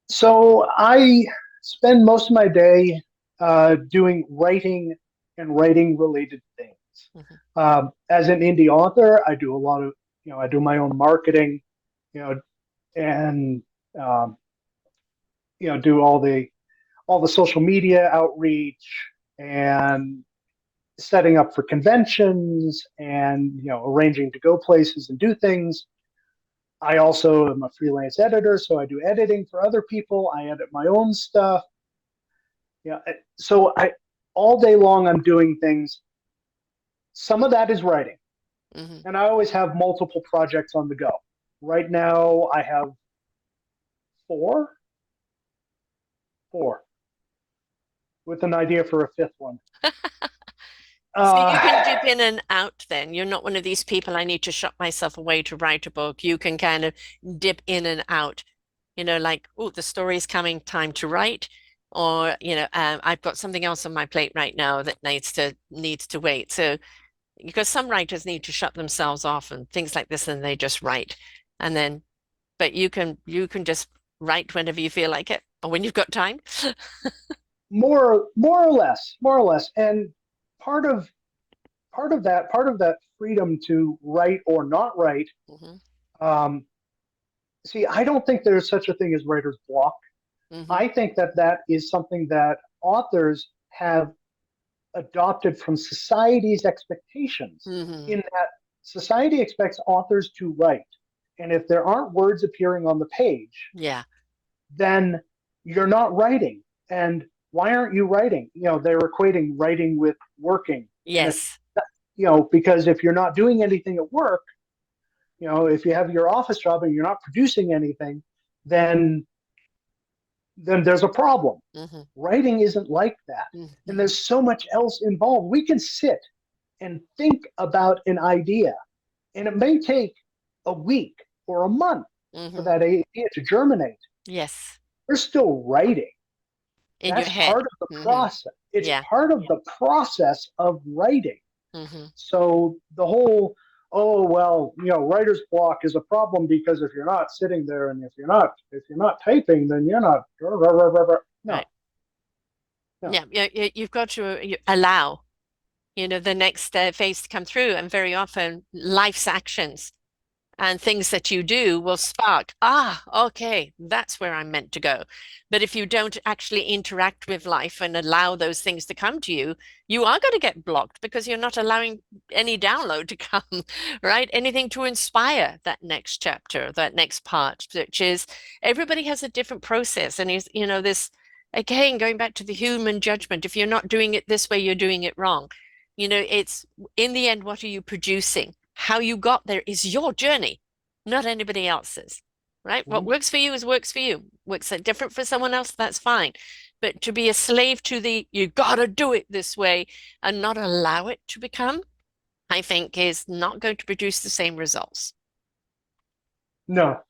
So I spend most of my day doing writing and writing related things. Hmm. As an indie author, I do a lot of, I do my own marketing, you know, and um, do all the social media outreach and setting up for conventions and arranging to go places and do things. I also am a freelance editor, so I do editing for other people. I edit my own stuff. Yeah, so I all day long I'm doing things. Some of that is writing, Hmm. and I always have multiple projects on the go. Right now I have four, four, with an idea for a fifth one. So you can Uh, dip in and out then. You're not one of these people, I need to shut myself away to write a book. You can kind of dip in and out, like, oh, the story's coming, time to write. Or, I've got something else on my plate right now that needs to wait. So because some writers need to shut themselves off and things like this, and they just write. And then, but you can just write whenever you feel like it or when you've got time. more or less, and part of part of that freedom to write or not write. Hmm. Um, See, I don't think there's such a thing as writer's block. Hmm. I think that that is something that authors have adopted from society's expectations, Hmm. in that society expects authors to write. And if there aren't words appearing on the page, Yeah. then you're not writing. And why aren't you writing? They're equating writing with working. And it's, Yes. because if you're not doing anything at work, if you have your office job and you're not producing anything, then there's a problem. Hmm. Writing isn't like that. And Hmm. there's so much else involved. We can sit and think about an idea, and it may take a week or a month for Hmm. that idea to germinate. Yes. We're still writing. In your That's head. part of the Hmm. process. It's Yeah. part of the process of writing. Hmm. So the whole, oh well, writer's block is a problem because if you're not sitting there and if you're not typing, then you're not. No, Right. no. Yeah. You've got to allow, the next phase to come through. And very often life's actions and things that you do will spark, okay, that's where I'm meant to go. But if you don't actually interact with life and allow those things to come to you, you are going to get blocked because you're not allowing any download to come, right? Anything to inspire that next chapter, that next part, which is everybody has a different process. And is, this again, going back to the human judgment, if you're not doing it this way, you're doing it wrong. It's in the end, what are you producing? How you got there is your journey, not anybody else's, right? What Mhm. works for you is works for you. Works different for someone else, that's fine. But to be a slave to the you gotta do it this way and not allow it to become, I think, is not going to produce the same results. No,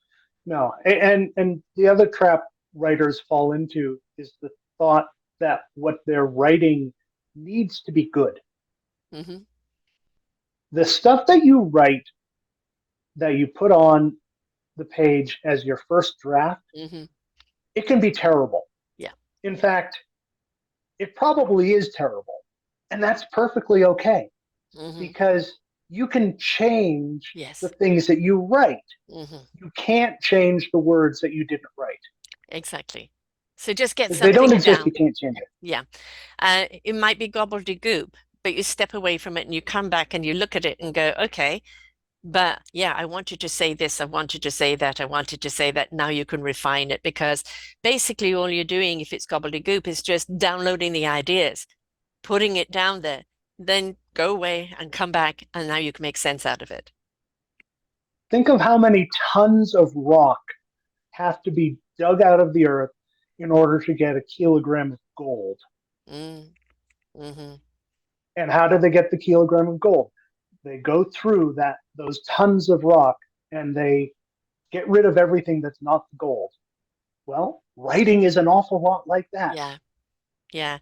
no. And the other trap writers fall into is the thought that what they're writing needs to be good. Hmm. The stuff that you write, that you put on the page as your first draft, Hmm. it can be terrible. Yeah. In fact, it probably is terrible. And that's perfectly okay, Hmm. because you can change the Yes. things that you write. Hmm. You can't change the words that you didn't write. Exactly. So just get If they don't something exist, down. you can't change it. Yeah. It might be gobbledygook, but you step away from it and you come back and you look at it and go, okay, but yeah, I wanted to say this, I wanted to say that, I wanted to say that. Now you can refine it because basically all you're doing, if it's gobbledygook, is just downloading the ideas, putting it down there, then go away and come back, and now you can make sense out of it. Think of how many tons of rock have to be dug out of the earth in order to get a kilogram of gold. Mm, hmm. And how do they get the kilogram of gold? They go through those tons of rock, and they get rid of everything that's not gold. Well, writing is an awful lot like that. Yeah, yeah,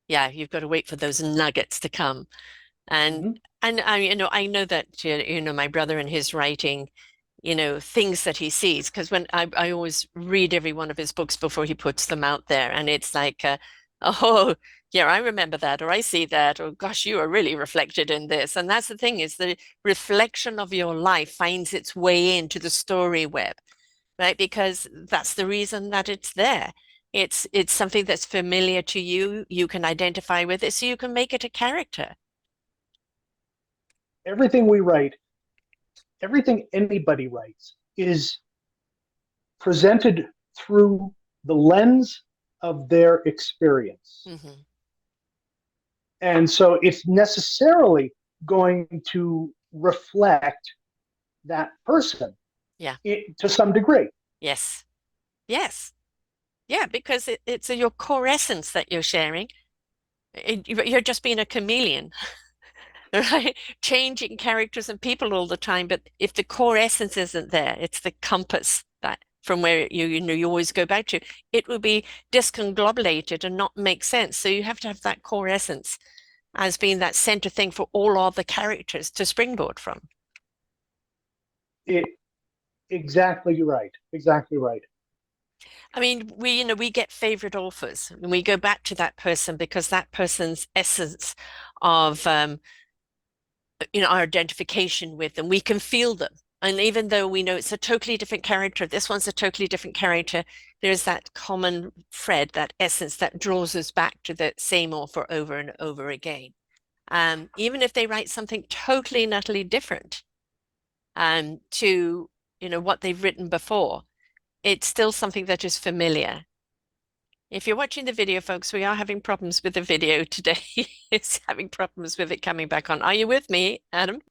yeah. You've got to wait for those nuggets to come. And Mm-hmm. and I know that my brother and his writing. things that he sees. Because when I always read every one of his books before he puts them out there, and it's like, oh, yeah, I remember that, or I see that, or gosh, you are really reflected in this. And that's the thing is the reflection of your life finds its way into the story web, right? Because that's the reason that it's there. It's something that's familiar to you. You can identify with it, so you can make it a character. Everything we write, everything anybody writes, is presented through the lens of their experience. Hmm. And so it's necessarily going to reflect that person Yeah. to some degree. Yes. Yes. Yeah, because it's your core essence that you're sharing. You're just being a chameleon, right? Changing characters and people all the time. But if the core essence isn't there, it's the compass that from where you always go back to, it will be discombobulated and not make sense. So you have to have that core essence as being that center thing for all other characters to springboard from. It, exactly right. Exactly right. I mean, we get favorite authors and we go back to that person because that person's essence of our identification with them, we can feel them. And even though we know it's a totally different character, this one's a totally different character, there's that common thread, that essence that draws us back to the same author over and over again. Even if they write something totally and utterly different to what they've written before, it's still something that is familiar. If you're watching the video, folks, we are having problems with the video today. It's having problems with it coming back on. Are you with me, Adam?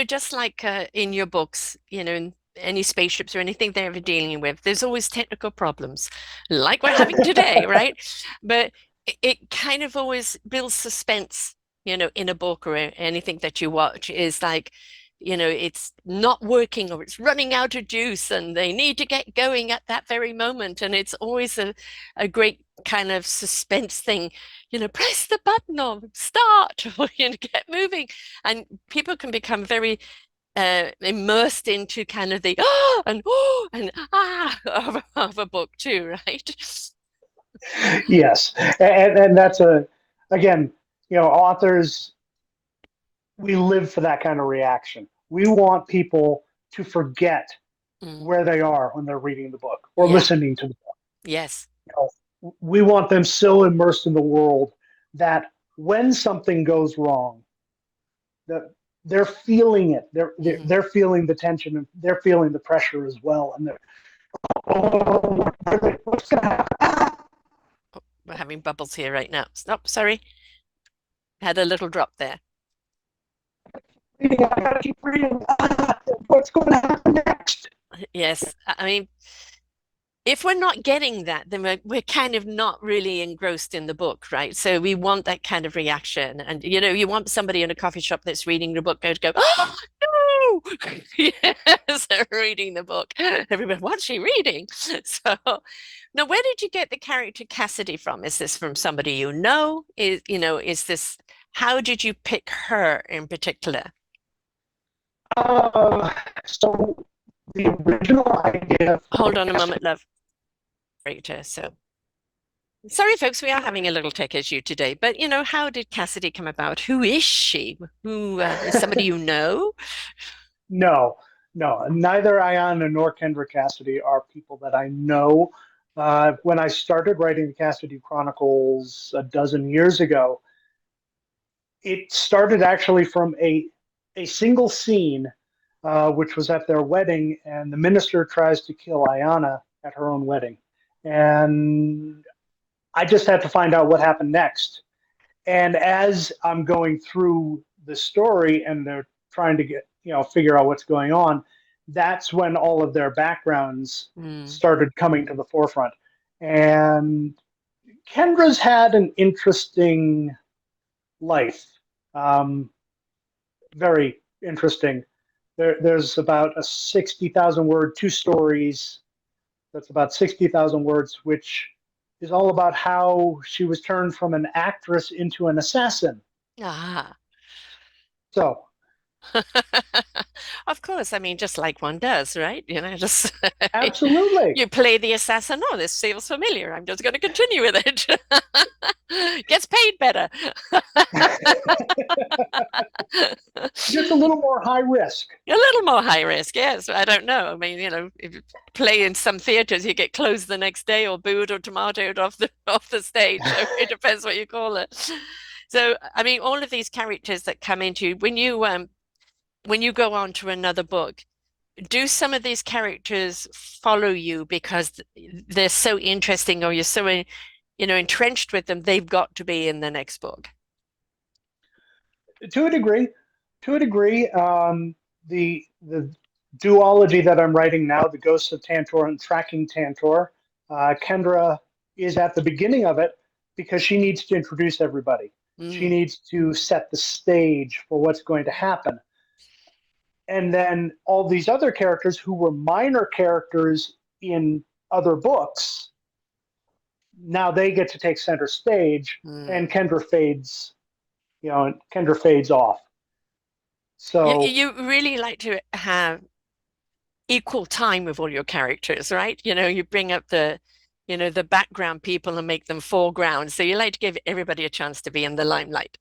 Just like in your books, in any spaceships or anything they're ever dealing with, there's always technical problems, like we're having today, right? But it kind of always builds suspense, in a book or anything that you watch is like, it's not working or it's running out of juice and they need to get going at that very moment. And it's always a great kind of suspense thing, press the button or start or, get moving. And people can become very immersed into kind of the and of a book too, right? Yes. And that's again, authors, we live for that kind of reaction. We want people to forget Mm, where they are when they're reading the book or yeah. listening to the book. Yes. We want them so immersed in the world that when something goes wrong, that they're feeling it. Hmm. They're feeling the tension and they're feeling the pressure as well. And they're, oh, what's going to happen? Oh, we're having bubbles here right now. Stop, sorry. Had a little drop there. I got to keep reading. What's going to happen next? Yes. I mean, if we're not getting that, then we're kind of not really engrossed in the book, right? So we want that kind of reaction. And, you want somebody in a coffee shop that's reading the book to go, oh, no! Yes, they're reading the book. Everybody, what's she reading? So now, where did you get the character Cassidy from? Is this from somebody you know? Is this, how did you pick her in particular? Uh, so the original idea for Hold on a moment, love. Character. So sorry, folks, we are having a little tech issue today, but how did Cassidy come about? Who is she? Who is somebody you know? no, no, neither Ayanna nor Kendra Cassidy are people that I know. When I started writing the Cassidy Chronicles a dozen years ago, it started actually from a single scene, which was at their wedding, and the minister tries to kill Ayanna at her own wedding, and I just had to find out what happened next. And as I'm going through the story and they're trying to figure out what's going on, that's when all of their backgrounds Mm, started coming to the forefront. And Kendra's had an interesting life, um, very interesting. There's about a 60,000 word, two stories. That's about 60,000 words, which is all about how she was turned from an actress into an assassin. ah. So Of course, I mean, just like one does, right? Just Absolutely. you play the assassin. Oh, this feels familiar. I'm just going to continue with it. Gets paid better. Just a little more high risk. A little more high risk, yes. I don't know. I mean, if you play in some theaters, you get closed the next day or booed or tomatoed off the off the stage. So it depends what you call it. So, I mean, all of these characters that come into you when you go on to another book, do some of these characters follow you because they're so interesting or you're so entrenched with them, they've got to be in the next book? To a degree. To a degree, the duology that I'm writing now, the Ghosts of Tantor and Tracking Tantor, Kendra is at the beginning of it because she needs to introduce everybody. She Mm, needs to set the stage for what's going to happen. And then all these other characters who were minor characters in other books, now they get to take center stage, and mm. Kendra fades off. So You really like to have equal time with all your characters, right? You bring up the background people and make them foreground. So you like to give everybody a chance to be in the limelight.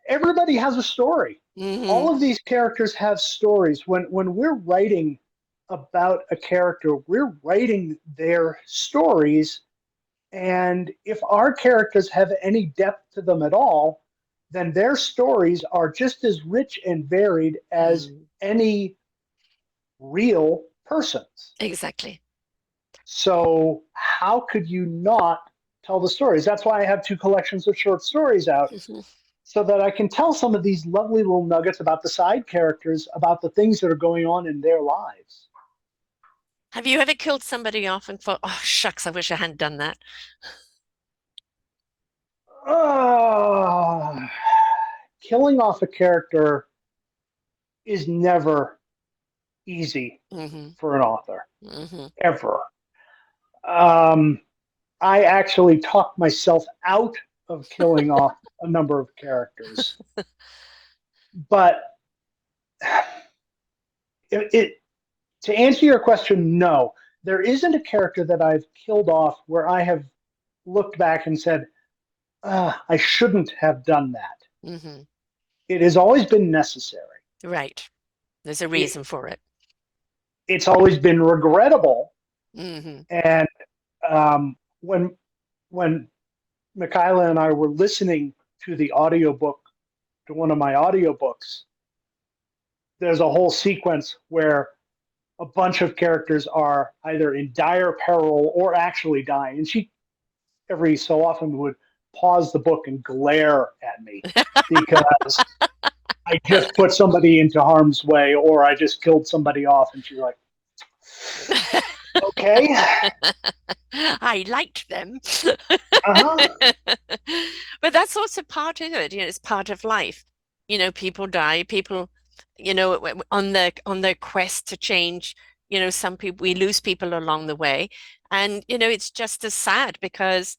everybody has a story. Hmm. All of these characters have stories. When we're writing about a character, we're writing their stories. And if our characters have any depth to them at all, then their stories are just as rich and varied as Mm, any real person's. exactly. So, how could you not tell the stories? That's why I have two collections of short stories out, Mhm. so that I can tell some of these lovely little nuggets about the side characters, about the things that are going on in their lives. Have you ever killed somebody off and thought, oh, shucks, I wish I hadn't done that? Oh, killing off a character is never easy Hmm. for an author, Hmm. ever. Um, I actually talked myself out of killing off a number of characters, but it to answer your question, no, there isn't a character that I've killed off where I have looked back and said, I shouldn't have done that. Hmm. It has always been necessary. Right. There's a It, reason for it. it's always been regrettable. Hmm. And when Michaela and I were listening to the audiobook, to one of my audiobooks, there's a whole sequence where a bunch of characters are either in dire peril or actually dying. And she every so often would pause the book and glare at me because I just put somebody into harm's way or I just killed somebody off. And she's like, okay. I liked them. Uh-huh. But that's also part of it. It's part of life. People die, people, on their quest to change, some people we lose people along the way. And it's just as sad because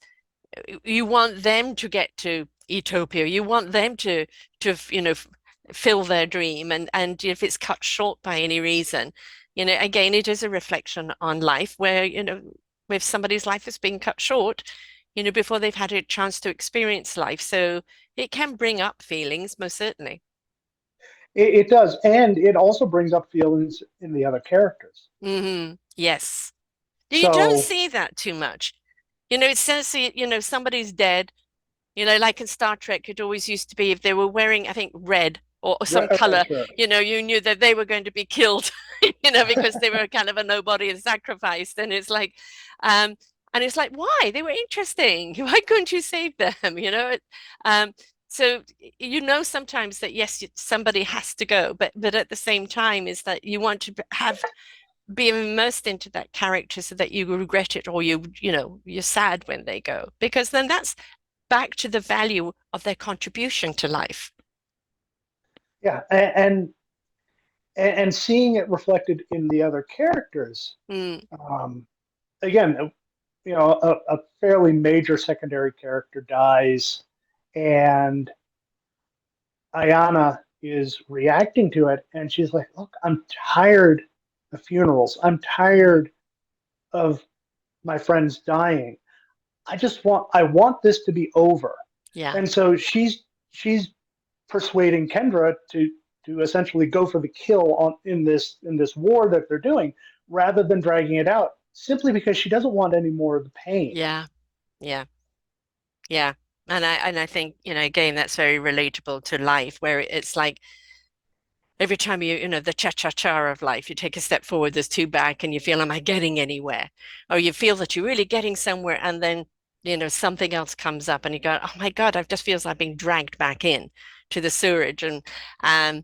you want them to get to utopia. You want them to fill their dream. And if it's cut short by any reason, again, it is a reflection on life where, if somebody's life has been cut short, before they've had a chance to experience life. So it can bring up feelings, most certainly. It does. And it also brings up feelings in the other characters. Yes. You don't So, see that too much. It says, somebody's dead. Like in Star Trek, it always used to be if they were wearing, I think, red or some right, color, sure. you knew that they were going to be killed, because they were kind of a nobody and sacrificed. Um, and it's like, why? They were interesting. Why couldn't you save them? Um, so sometimes that yes, somebody has to go, but at the same time, is that you want to have be immersed into that character so that you regret it or you're sad when they go because then that's back to the value of their contribution to life. Yeah. And seeing it reflected in the other characters, Mm, um, again, a fairly major secondary character dies, and Ayana, is reacting to it, and she's like, "Look, I'm tired of funerals. I'm tired of my friends dying. I want this to be over." Yeah. And so she's persuading Kendra to essentially go for the kill in this war that they're doing, rather than dragging it out, simply because she doesn't want any more of the pain. Yeah. Yeah. Yeah. And I think, again, that's very relatable to life, where it's like every time the cha-cha-cha of life, you take a step forward, there's two back, and you feel, am I getting anywhere? Or you feel that you're really getting somewhere, and then, something else comes up and you go, oh my God, I just feels like being dragged back in to the sewerage. Um,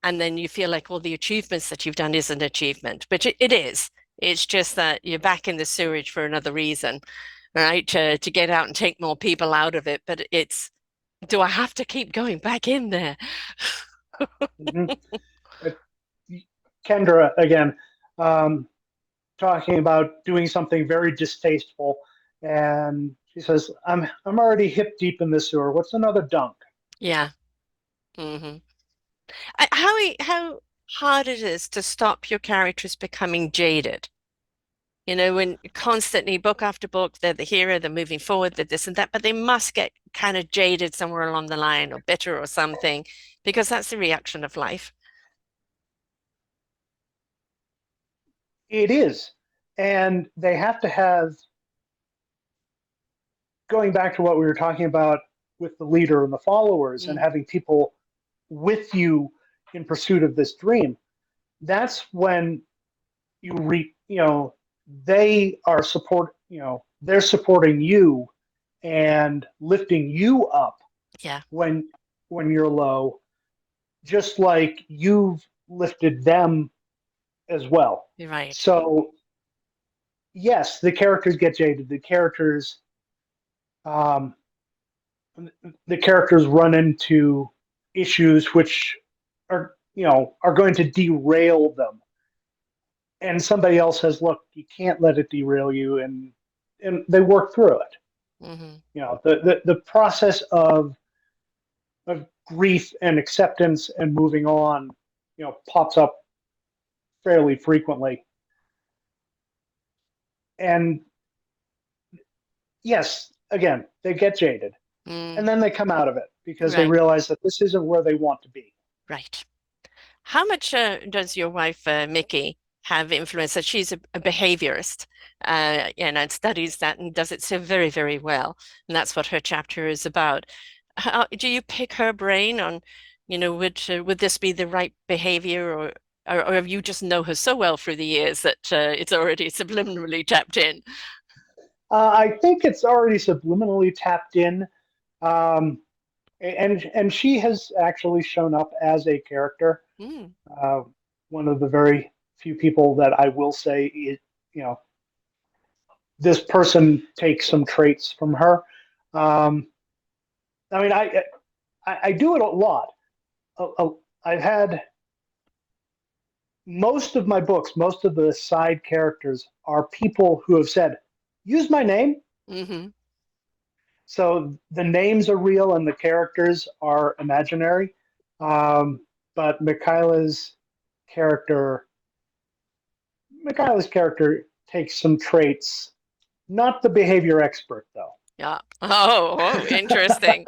and then you feel like all the achievements that you've done is an achievement, but it is. It's just that you're back in the sewage for another reason, right? To get out and take more people out of it. But do I have to keep going back in there? Mhm. It- Kendra again, um, talking about doing something very distasteful, and she says, I'm already hip deep in this sewer. What's another dunk?" Yeah. Hmm. How hard it is to stop your characters becoming jaded. When constantly book after book, they're the hero, they're moving forward, they're this and that, but they must get kind of jaded somewhere along the line or bitter or something, because that's the reaction of life. It is, and they have to have, going back to what we were talking about with the leader and the followers, and Mm, having people with you in pursuit of this dream. That's when you know, they are they're supporting you and lifting you up yeah, when you're low, just like you've lifted them as well. you're right. So yes, the characters get jaded. Um, the characters run into issues which are going to derail them, and somebody else says, "Look, you can't let it derail you," and they work through it. Hmm. The process of grief and acceptance and moving on, pops up fairly frequently. And yes, again, they get jaded, Mm, and then they come out of it because they right, realize that this isn't where they want to be. right. How much does your wife, Mickey, have influence? That she's a behaviorist, and studies that and does it so very, very well. And that's what her chapter is about. Do you pick her brain on, would this be the right behavior, or have you just know her so well through the years that it's already subliminally tapped in? I think it's already subliminally tapped in, um, and she has actually shown up as a character. Mm, Uh, One of the very few people that I will say is, you know, this person takes some traits from her. Um, I mean, I do it a lot. I've had most of my books, most of the side characters are people who have said, "Use my name." hmm. So the names are real and the characters are imaginary. Um, but character, Michaela's character takes some traits. Not the behavior expert, though. Yeah. Oh, interesting.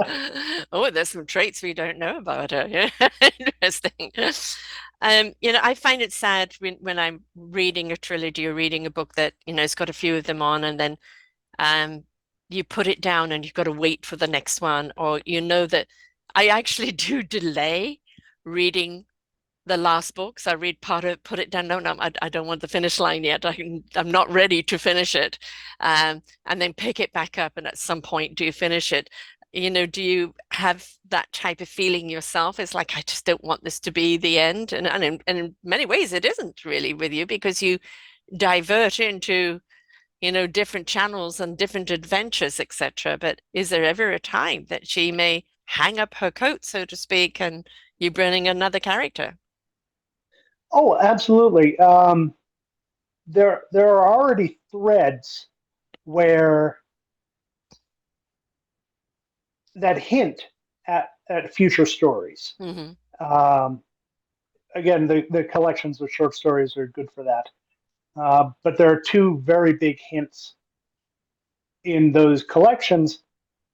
Oh, there's some traits we don't know about her. Yeah. Interesting. I find it sad when I'm reading a trilogy or reading a book that, it's got a few of them on, and then um you put it down and you've got to wait for the next one, or that I actually do delay reading the last books. I read part of put it down. No, no, I don't want the finish line yet. I'm not ready to finish it. And then pick it back up. And at some point, do you finish it? Do you have that type of feeling yourself? It's like, I just don't want this to be the end. And in many ways, it isn't really with you, because you divert into, different channels and different adventures, etc. But is there ever a time that she may hang up her coat, so to speak, and you bring in another character? Oh, absolutely. There are already threads where that hint at future stories. Hmm. Um, Again, the collections of short stories are good for that. But there are two very big hints in those collections.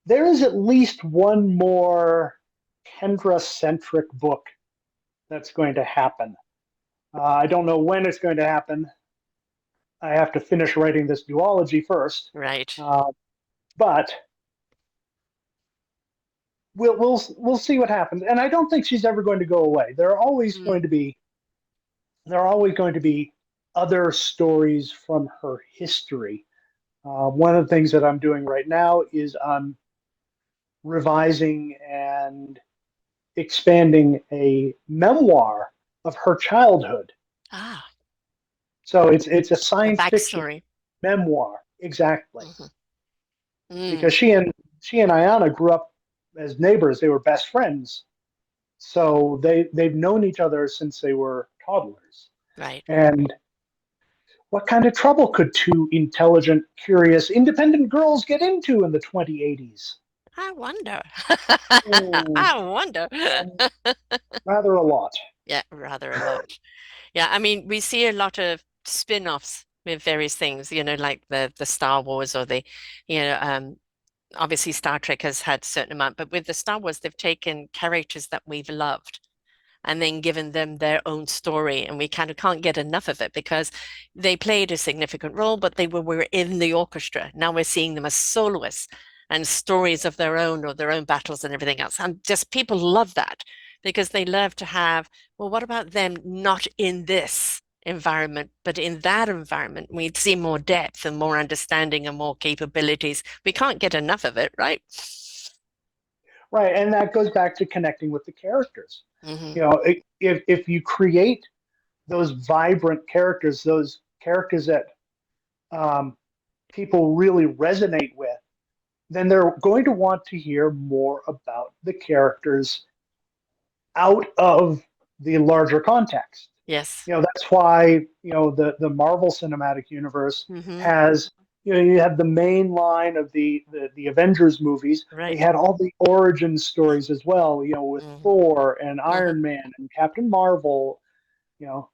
There is at least one more Kendra-centric book that's going to happen. I don't know when it's going to happen. I have to finish writing this duology first, Right. uh, but we'll see what happens. And I don't think she's ever going to go away. Mm. There are always going to be other stories from her history. One of the things that I'm doing right now is I'm revising and expanding a memoir of her childhood. Ah, So it's a the science fiction backstory. memoir, exactly, Hmm. Mm, because she and Ayana grew up as neighbors. They were best friends, so they've known each other since they were toddlers. right. And what kind of trouble could two intelligent, curious, independent girls get into in the 2080s? I wonder. Oh, I wonder. rather a lot. Yeah, rather a lot. Yeah, I mean, we see a lot of spin-offs with various things, like the Star Wars or obviously Star Trek has had a certain amount, but with the Star Wars, they've taken characters that we've loved and then given them their own story. And we kind of can't get enough of it because they played a significant role, but they were in the orchestra. Now we're seeing them as soloists and stories of their own or their own battles and everything else. And just people love that because they love to have, well, what about them not in this environment, but in that environment, we'd see more depth and more understanding and more capabilities. We can't get enough of it, right? Right, and that goes back to connecting with the characters. Hmm. You know, if you create those vibrant characters, those characters that um, people really resonate with, then they're going to want to hear more about the characters out of the larger context. Yes. That's why the Marvel Cinematic Universe Hmm. has, you have the main line of the Avengers movies. They Right. had all the origin stories as well, with Hmm. Thor and Hmm. Iron Man and Captain Marvel, you know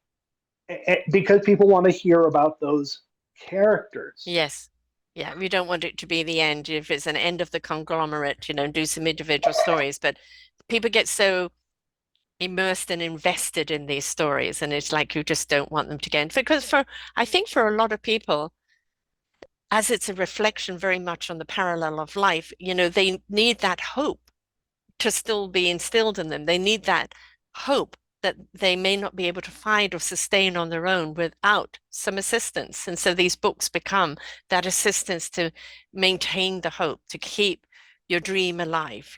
because people want to hear about those characters. Yes. Yeah, we don't want it to be the end. If it's an end of the conglomerate, do some individual stories. But people get so immersed and invested in these stories, and it's like you just don't want them to get. Because I think for a lot of people, as it's a reflection very much on the parallel of life, they need that hope to still be instilled in them. They need that hope that they may not be able to find or sustain on their own without some assistance. And so these books become that assistance to maintain the hope, to keep your dream alive.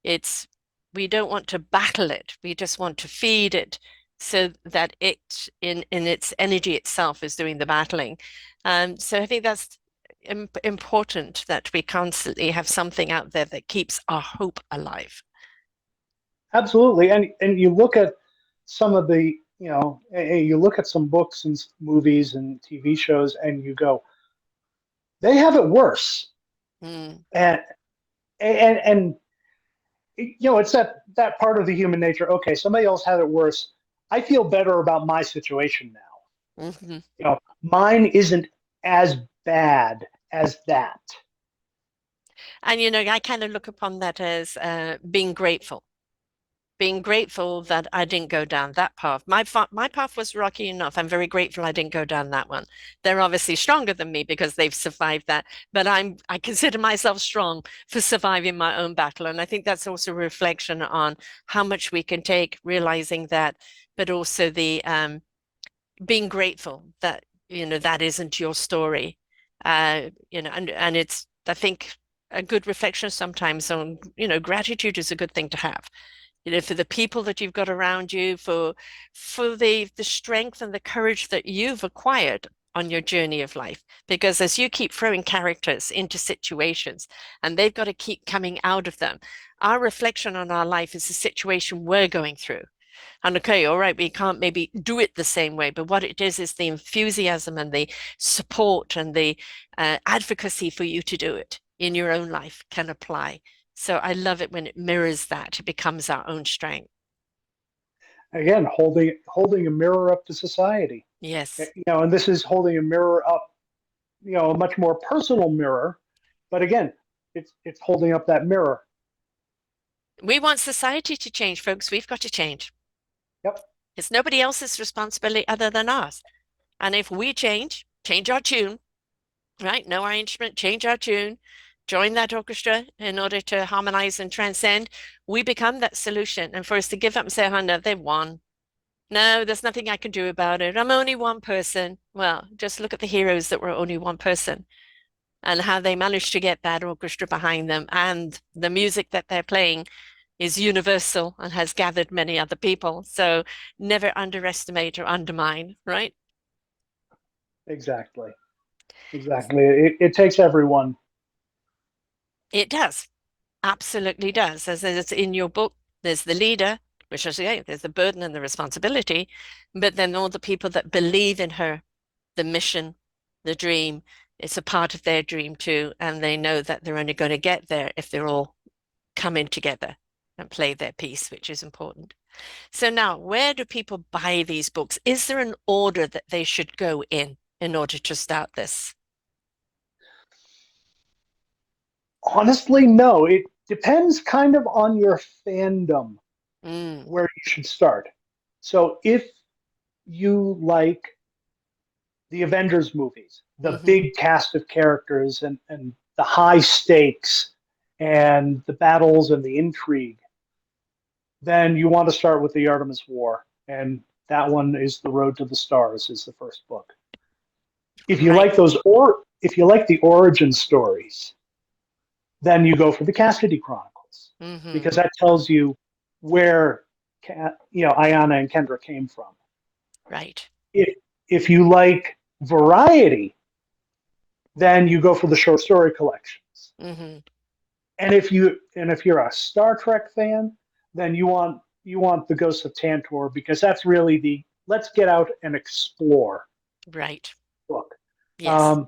It's we don't want to battle it. We just want to feed it so that it in its energy itself is doing the battling. So I think that's important that we constantly have something out there that keeps our hope alive. Absolutely, and you look at some of the you look at some books and movies and TV shows, and you go, they have it worse, Mm, and and it's that part of the human nature. Okay, somebody else had it worse. I feel better about my situation now. mhm. Mine isn't as bad as that. And I kind of look upon that as being grateful that I didn't go down that path. My path was rocky enough. I'm very grateful I didn't go down that one. They're obviously stronger than me because they've survived that, but I consider myself strong for surviving my own battle. And I think that's also a reflection on how much we can take, realizing that, but also the being grateful that that isn't your story. And it's I think a good reflection sometimes on gratitude is a good thing to have, for the people that you've got around you, for the strength and the courage that you've acquired on your journey of life. Because as you keep throwing characters into situations and they've got to keep coming out of them, our reflection on our life is the situation we're going through. And okay, all right, we can't maybe do it the same way, but what it is the enthusiasm and the support and the advocacy for you to do it in your own life can apply. So I love it when it mirrors that, it becomes our own strength. again, holding a mirror up to society. Yes. And this is holding a mirror up, a much more personal mirror, but again, it's holding up that mirror. We want society to change, folks. We've got to change. Yep, It's nobody else's responsibility other than ours. And if we change our tune, right? Know our instrument, change our tune, join that orchestra in order to harmonize and transcend, we become that solution. And for us to give up and say, oh, no, they won. No, there's nothing I can do about it. I'm only one person. Well, just look at the heroes that were only one person and how they managed to get that orchestra behind them. And the music that they're playing is universal and has gathered many other people. So never underestimate or undermine, right? exactly. Exactly. It takes everyone. It does. Absolutely does. As it's in your book, there's the leader, which is, yeah, there's the burden and the responsibility, but then all the people that believe in her, the mission, the dream, it's a part of their dream too. And they know that they're only going to get there if they're all coming together and play their piece, which is important. So now, where do people buy these books? Is there an order that they should go in order to start this? Honestly, no. It depends kind of on your fandom Mm, where you should start. So if you like the Avengers movies, the hmm big cast of characters and the high stakes and the battles and the intrigue, then you want to start with the Artemis War. And that one is The Road to the Stars is the first book. If you Right. like if you like the origin stories, then you go for the Cassidy Chronicles hmm because that tells you where Ayana and Kendra came from. Right. If if you like variety, then you go for the short story collections. hmm And if you're a Star Trek fan, then you want the Ghosts of Tantor because that's really the let's get out and explore Right. book. Yes. Um,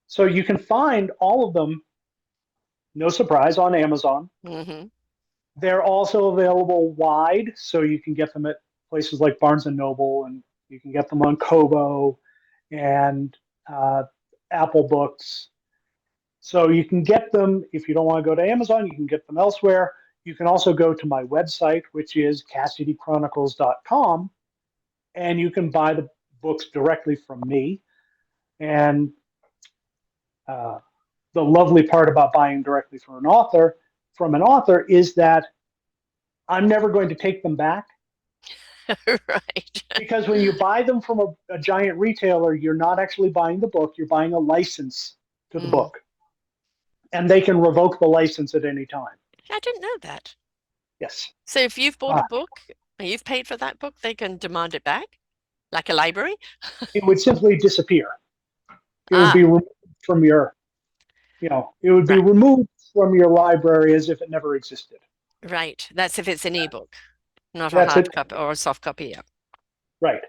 so you can find all of them, no surprise, on Amazon. hmm They're also available wide, so you can get them at places like Barnes and Noble, and you can get them on Kobo and uh, Apple Books. So you can get them if you don't want to go to Amazon. You can get them elsewhere. You can also go to my website, which is CassidyChronicles.com, and you can buy the books directly from me. And uh, the lovely part about buying directly from an author is that I'm never going to take them back Right. because when you buy them from a giant retailer, you're not actually buying the book, you're buying a license to the Mm. book, and they can revoke the license at any time. I didn't know that. Yes. So if you've bought Uh, a book and you've paid for that book, they can demand it back, like a library? it would simply disappear. It would be Ah, removed from it would be right. removed from your library as if it never existed. Right. That's if it's an ebook, not a That's it. hard copy or a soft copy. Yeah. Right.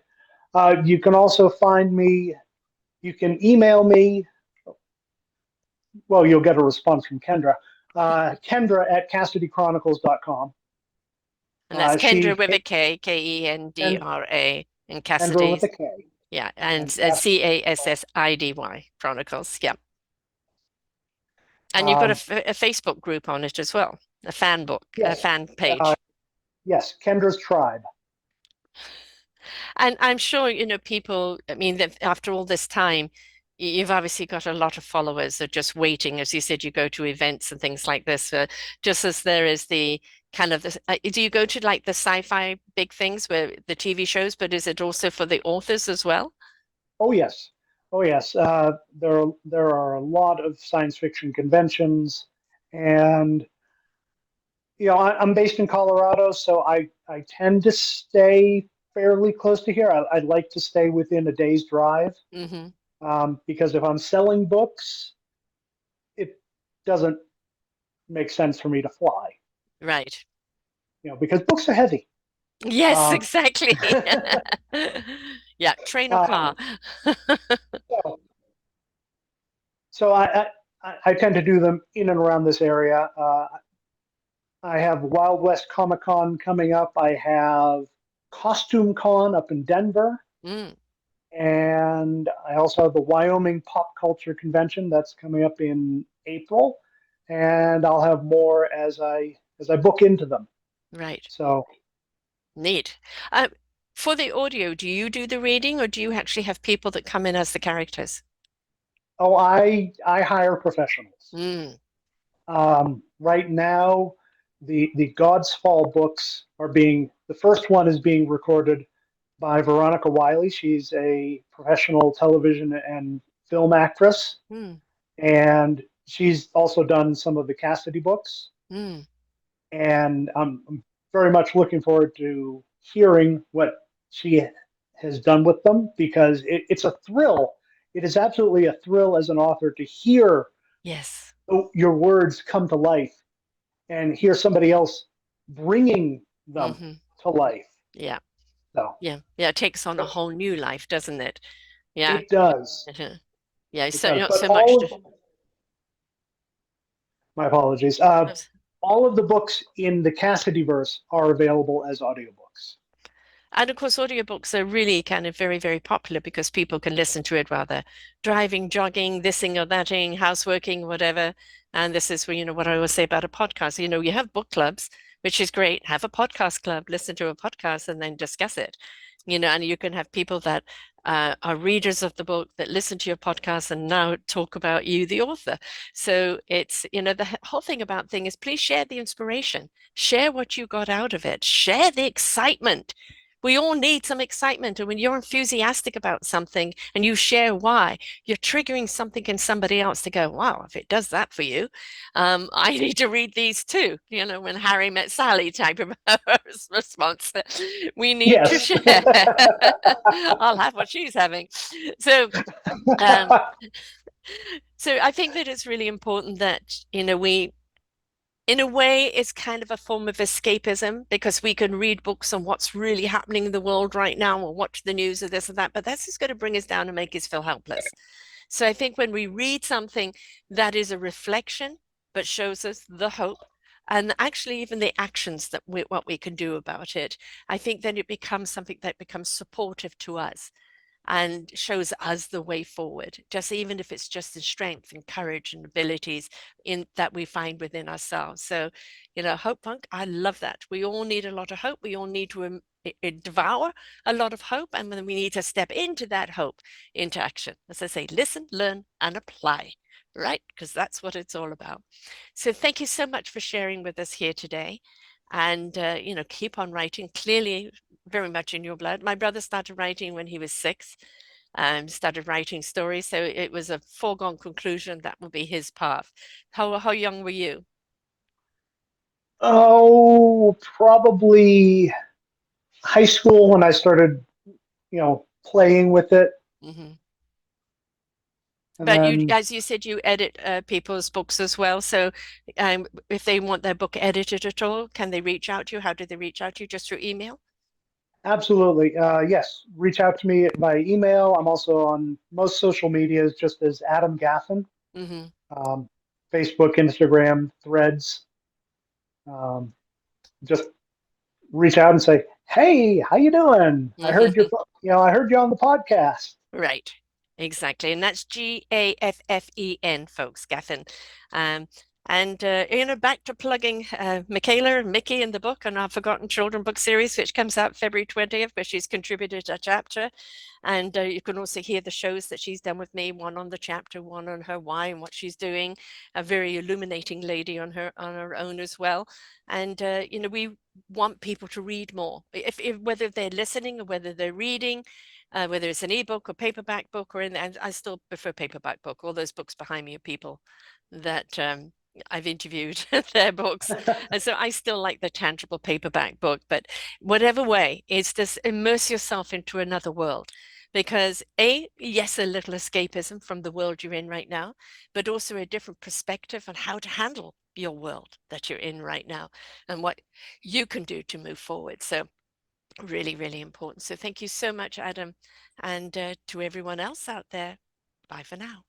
You can also find me, you can email me. Well, you'll get a response from Kendra. Kendra at CassidyChronicles.com. And that's Kendra She with a K, Kendra, and Kendra with a Cassidy's. K. Yeah. And And Cassidy. Cassidy Chronicles. Yeah. And you've got Um, a Facebook group on it as well, a fan book, a yes, fan uh, page. yes, Kendra's Tribe. And I'm sure, people, I mean, that after all this time, you've obviously got a lot of followers that are just waiting. As you said, you go to events and things like this, just as there is the kind of this, do you go to like the sci-fi big things where the TV shows, but is it also for the authors as well? Oh yes, oh yes. There are a lot of science fiction conventions, and I'm based in Colorado, so I tend to stay fairly close to here. I'd like to stay within a day's drive hmm because if I'm selling books, it doesn't make sense for me to fly. Right. Because books are heavy. Yes, Um, exactly. Yeah, train or car. um, so so I tend to do them in and around this area. I have Wild West Comic Con coming up. I have Costume Con up in Denver. Mm, And I also have the Wyoming Pop Culture Convention that's coming up in April. And I'll have more as I book into them. right. So, Neat. Uh, for the audio, do you do the reading or do you actually have people that come in as the characters? oh, I hire professionals. Mm, Right now, the God's Fall books are being the first one is being recorded by Veronica Wiley. She's a professional television and film actress, mm, and she's also done some of the Cassidy books. mm. And I'm very much looking forward to hearing what she has done with them because it's a thrill. It is absolutely a thrill as an author to hear Yes. your words come to life and hear somebody else bringing them Hmm. to life. Yeah. So Yeah. Yeah. It takes on a whole new life, doesn't it? Yeah. it does. Uh-huh. Yeah. It So does. not But so much to. my apologies. All of the books in the Cassidy verse are available as audiobooks. And of course, audiobooks are really kind of very, very popular because people can listen to it while they're driving, jogging, thising or thating, houseworking, whatever. And this is where, what I always say about a podcast. You have book clubs, which is great. Have a podcast club, listen to a podcast and then discuss it. And you can have people that are readers of the book that listen to your podcast and now talk about you, the author. So it's, the whole thing about thing is please share the inspiration, share what you got out of it, share the excitement. We all need some excitement. And when you're enthusiastic about something and you share why, you're triggering something in somebody else to go, wow, if it does that for you, I need to read these too. When Harry met Sally type of response. We need to Yes. share. I'll have what she's having. So, um, so I think that it's really important that, we in a way, it's kind of a form of escapism because we can read books on what's really happening in the world right now or watch the news or this or that, but that's just going to bring us down and make us feel helpless. So I think when we read something that is a reflection, but shows us the hope and actually even the actions that what we can do about it, I think then it becomes something that becomes supportive to us and shows us the way forward, just even if it's just in strength and courage and abilities in that we find within ourselves. So, Hopepunk, I love that. We all need a lot of hope. We all need to devour a lot of hope, and then we need to step into that hope into action. As I say, listen, learn, and apply. Right? Because that's what it's all about. So thank you so much for sharing with us here today. And, keep on writing. Clearly, very much in your blood. My brother started writing when he was 6, started writing stories. So it was a foregone conclusion that would be his path. How young were you? Oh, probably high school when I started, playing with it. Hmm. And But you, then as you said, you edit people's books as well. So if they want their book edited at all, can they reach out to you? How do they reach out to you? Just through email? absolutely, yes, reach out to me by email. I'm also on most social medias just as Adam Gaffen, Hmm. um, Facebook, Instagram, Threads. Um, just reach out and say, "Hey, how you doing? I heard you on the podcast." Right. Exactly. And that's Gaffen, folks, Gaffen. Um, and, back to plugging Michaela and Mickey in the book on our Forgotten Children book series, which comes out February 20th, where she's contributed a chapter. And you can also hear the shows that she's done with me, one on the chapter, one on her why and what she's doing. A very illuminating lady on her own as well. And, we want people to read more, if whether they're listening or whether they're reading, whether it's an ebook or paperback book and I still prefer paperback book. All those books behind me are people that I've interviewed their books. And so I still like the tangible paperback book, but whatever way, it's just immerse yourself into another world. Because yes, a little escapism from the world you're in right now, but also a different perspective on how to handle your world that you're in right now and what you can do to move forward. So really, really important. So thank you so much, Adam. And to everyone else out there, bye for now.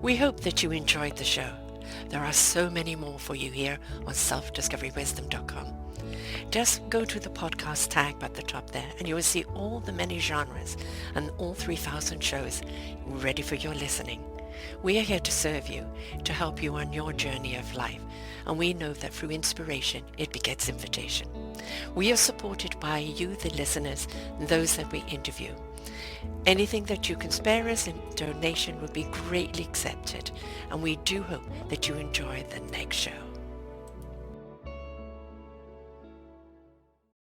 We hope that you enjoyed the show. There are so many more for you here on selfdiscoverywisdom.com. Just go to the podcast tab at the top there and you will see all the many genres and all 3,000 shows ready for your listening. We are here to serve you, to help you on your journey of life, and we know that through inspiration it begets invitation. We are supported by you, the listeners, and those that we interview. Anything that you can spare us in donation would be greatly accepted, and we do hope that you enjoy the next show.